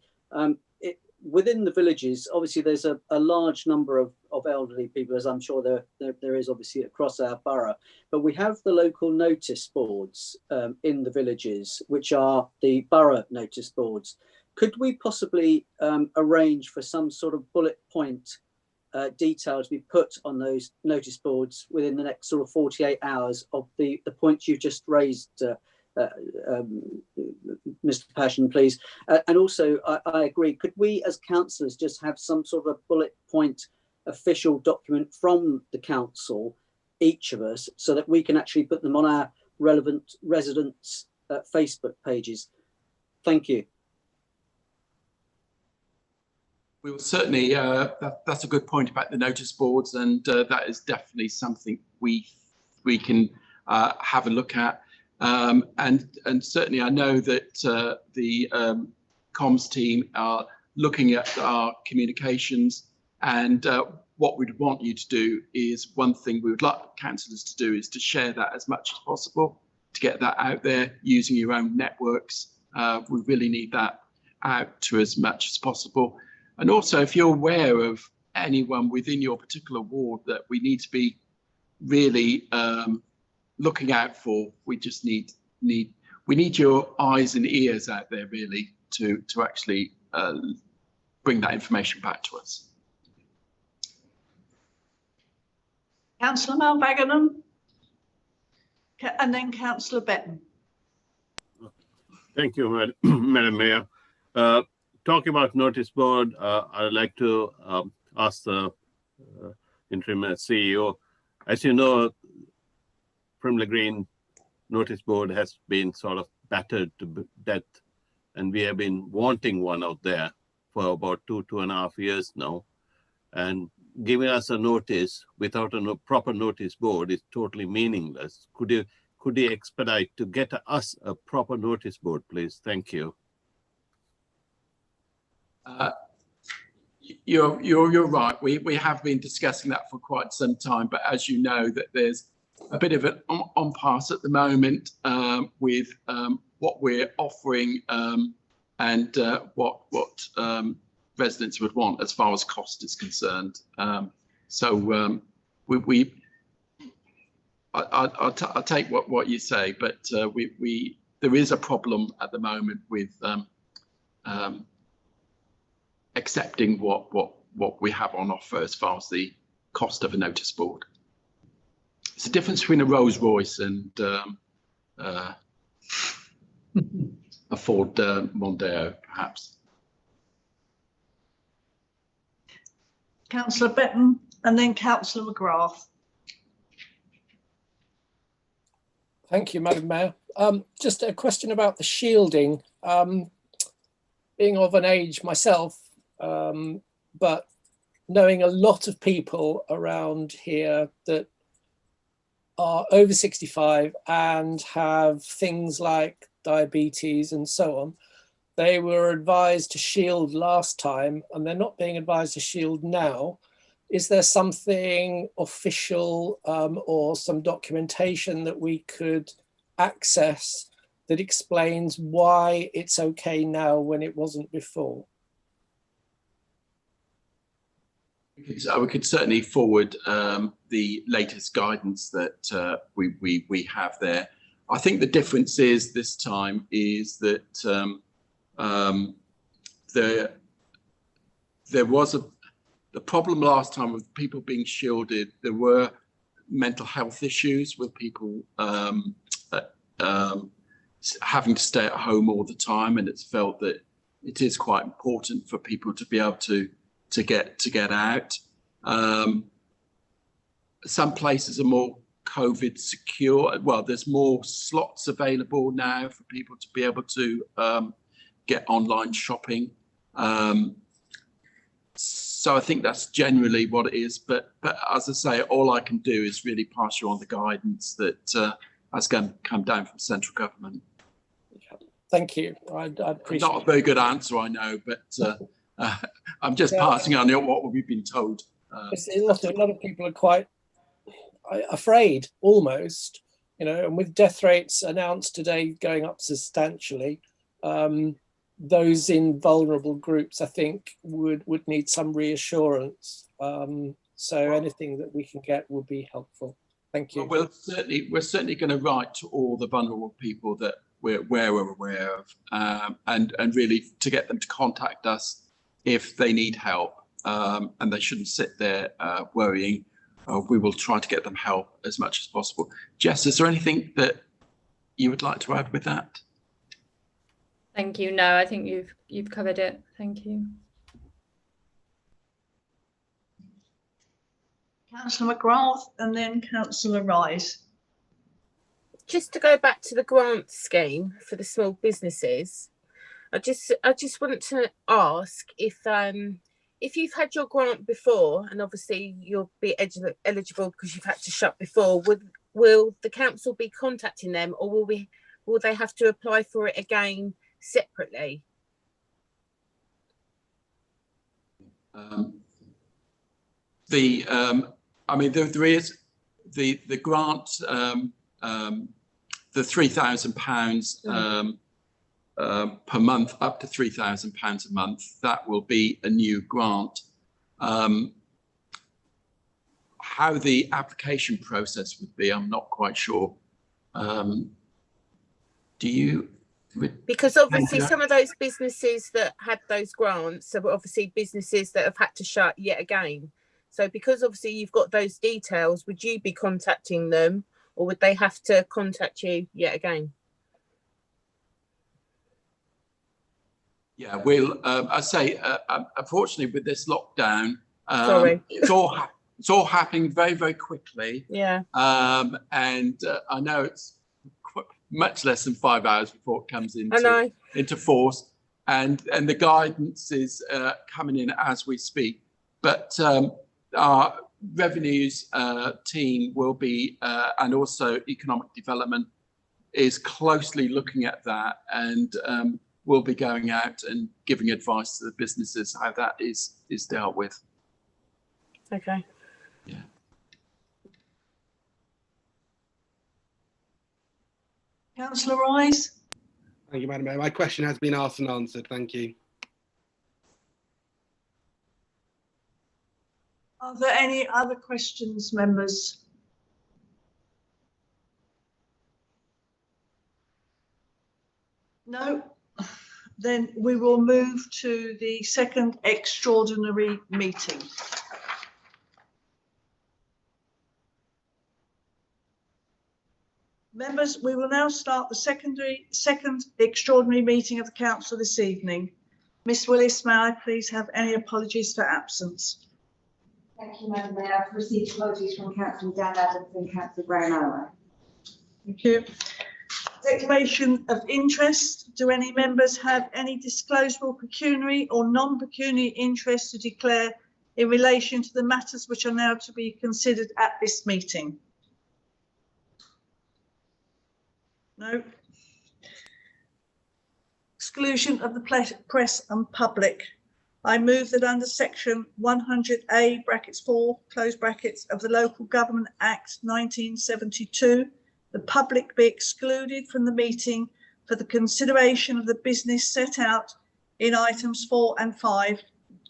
Within the villages, obviously there's a large number of elderly people, as I'm sure there is obviously across our borough, but we have the local notice boards in the villages, which are the borough notice boards. Could we possibly arrange for some sort of bullet point detail to be put on those notice boards within the next sort of 48 hours of the points you just raised, Mr. Passion, please? And also, I agree, could we as councillors just have some sort of a bullet point official document from the council, each of us, so that we can actually put them on our relevant residents' Facebook pages? Thank you. We will certainly, that's a good point about the notice boards, and that is definitely something we can have a look at. And certainly I know that the comms team are looking at our communications, and what we'd want you to do is, one thing we would like councillors to do is to share that as much as possible, to get that out there using your own networks. We really need that out to as much as possible. And also, if you're aware of anyone within your particular ward that we need to be really looking out for, we just need your eyes and ears out there, really, to actually bring that information back to us. Councillor Malvaganam, and then Councillor Betton. Thank you, Madam Mayor. Talking about notice board, I'd like to ask the interim CEO. As you know, Frimley Green notice board has been sort of battered to death, and we have been wanting one out there for about 2.5 years now. And giving us a notice without a proper notice board is totally meaningless. Could you expedite to get us a proper notice board, please? Thank you. You're right. We have been discussing that for quite some time, but as you know, that there's a bit of an impasse at the moment with what we're offering and what residents would want as far as cost is concerned. I'll take what you say, but there is a problem at the moment with accepting what we have on offer as far as the cost of a notice board. It's a difference between a Rolls Royce and a Ford Mondeo, perhaps. Councillor Betton, and then Councillor McGrath. Thank you, Madam Mayor. Just a question about the shielding. Being of an age myself, but knowing a lot of people around here that are over 65 and have things like diabetes and so on, they were advised to shield last time and they're not being advised to shield now. Is there something official or some documentation that we could access that explains why it's okay now when it wasn't before? We could certainly forward the latest guidance that we have there. I think the difference is this time is that there was the problem last time with people being shielded. There were mental health issues with people having to stay at home all the time, and it's felt that it is quite important for people to be able to get out. Some places are more COVID secure. Well, there's more slots available now for people to be able to get online shopping. So I think that's generally what it is. But as I say, all I can do is really pass you on the guidance that has come down from central government. Thank you. I appreciate Not a very good answer, I know, but I'm just passing on what we've been told. A lot of people are quite afraid, almost, and with death rates announced today going up substantially, those in vulnerable groups, I think, would need some reassurance. So anything that we can get will be helpful. Thank you. Well, we're certainly going to write to all the vulnerable people that we're aware of, and really to get them to contact us if they need help, and they shouldn't sit there worrying. We will try to get them help as much as possible. Jess, is there anything that you would like to add with that? Thank you. No, I think you've covered it. Thank you. Councillor McGrath and then Councillor Rise. Just to go back to the grant scheme for the small businesses, I just want to ask if you've had your grant before, and obviously you'll be eligible because you've had to shut before, will the council be contacting them, or will they have to apply for it again separately? I mean, there is the grant, the £3,000 per month, up to £3,000 a month. That will be a new grant. How the application process would be, I'm not quite sure. Do you? Because obviously some of those businesses that had those grants are obviously businesses that have had to shut yet again. So because obviously you've got those details, would you be contacting them, or would they have to contact you yet again? Yeah, we'll. I say, unfortunately, with this lockdown, it's all happening very, very quickly. Yeah. And I know it's much less than 5 hours before it comes into force, and the guidance is coming in as we speak. But our revenues team will be, and also economic development is closely looking at that, and we'll be going out and giving advice to the businesses how that is dealt with. Okay. Yeah. Councillor Rise. Thank you, Madam Mayor. My question has been asked and answered. Thank you. Are there any other questions, members? No? Then we will move to the second extraordinary meeting. Members, we will now start the second extraordinary meeting of the council this evening. Miss Willis, may I please have any apologies for absence? Thank you, Madam Mayor. I've received apologies from Councillor Dan Adams and Councillor Graham Alloway. Thank you. Declaration of interest. Do any members have any disclosable pecuniary or non-pecuniary interest to declare in relation to the matters which are now to be considered at this meeting? No. exclusion of the press and public. I move that under section 100A brackets 4 close brackets of the Local Government Act 1972, the public be excluded from the meeting for the consideration of the business set out in items 4 and 5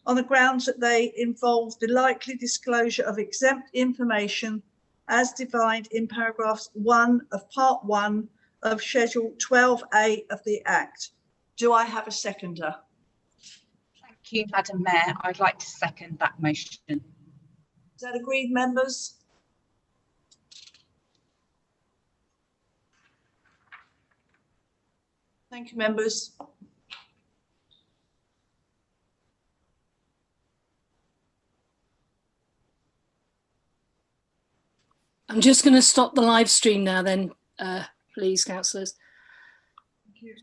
on the grounds that they involve the likely disclosure of exempt information as defined in paragraphs 1 of part 1 of Schedule 12A of the Act. Do I have a seconder? Thank you, Madam Mayor. I'd like to second that motion. Is that agreed, members? Thank you, members. I'm just going to stop the live stream now then, please, councillors. Thank you.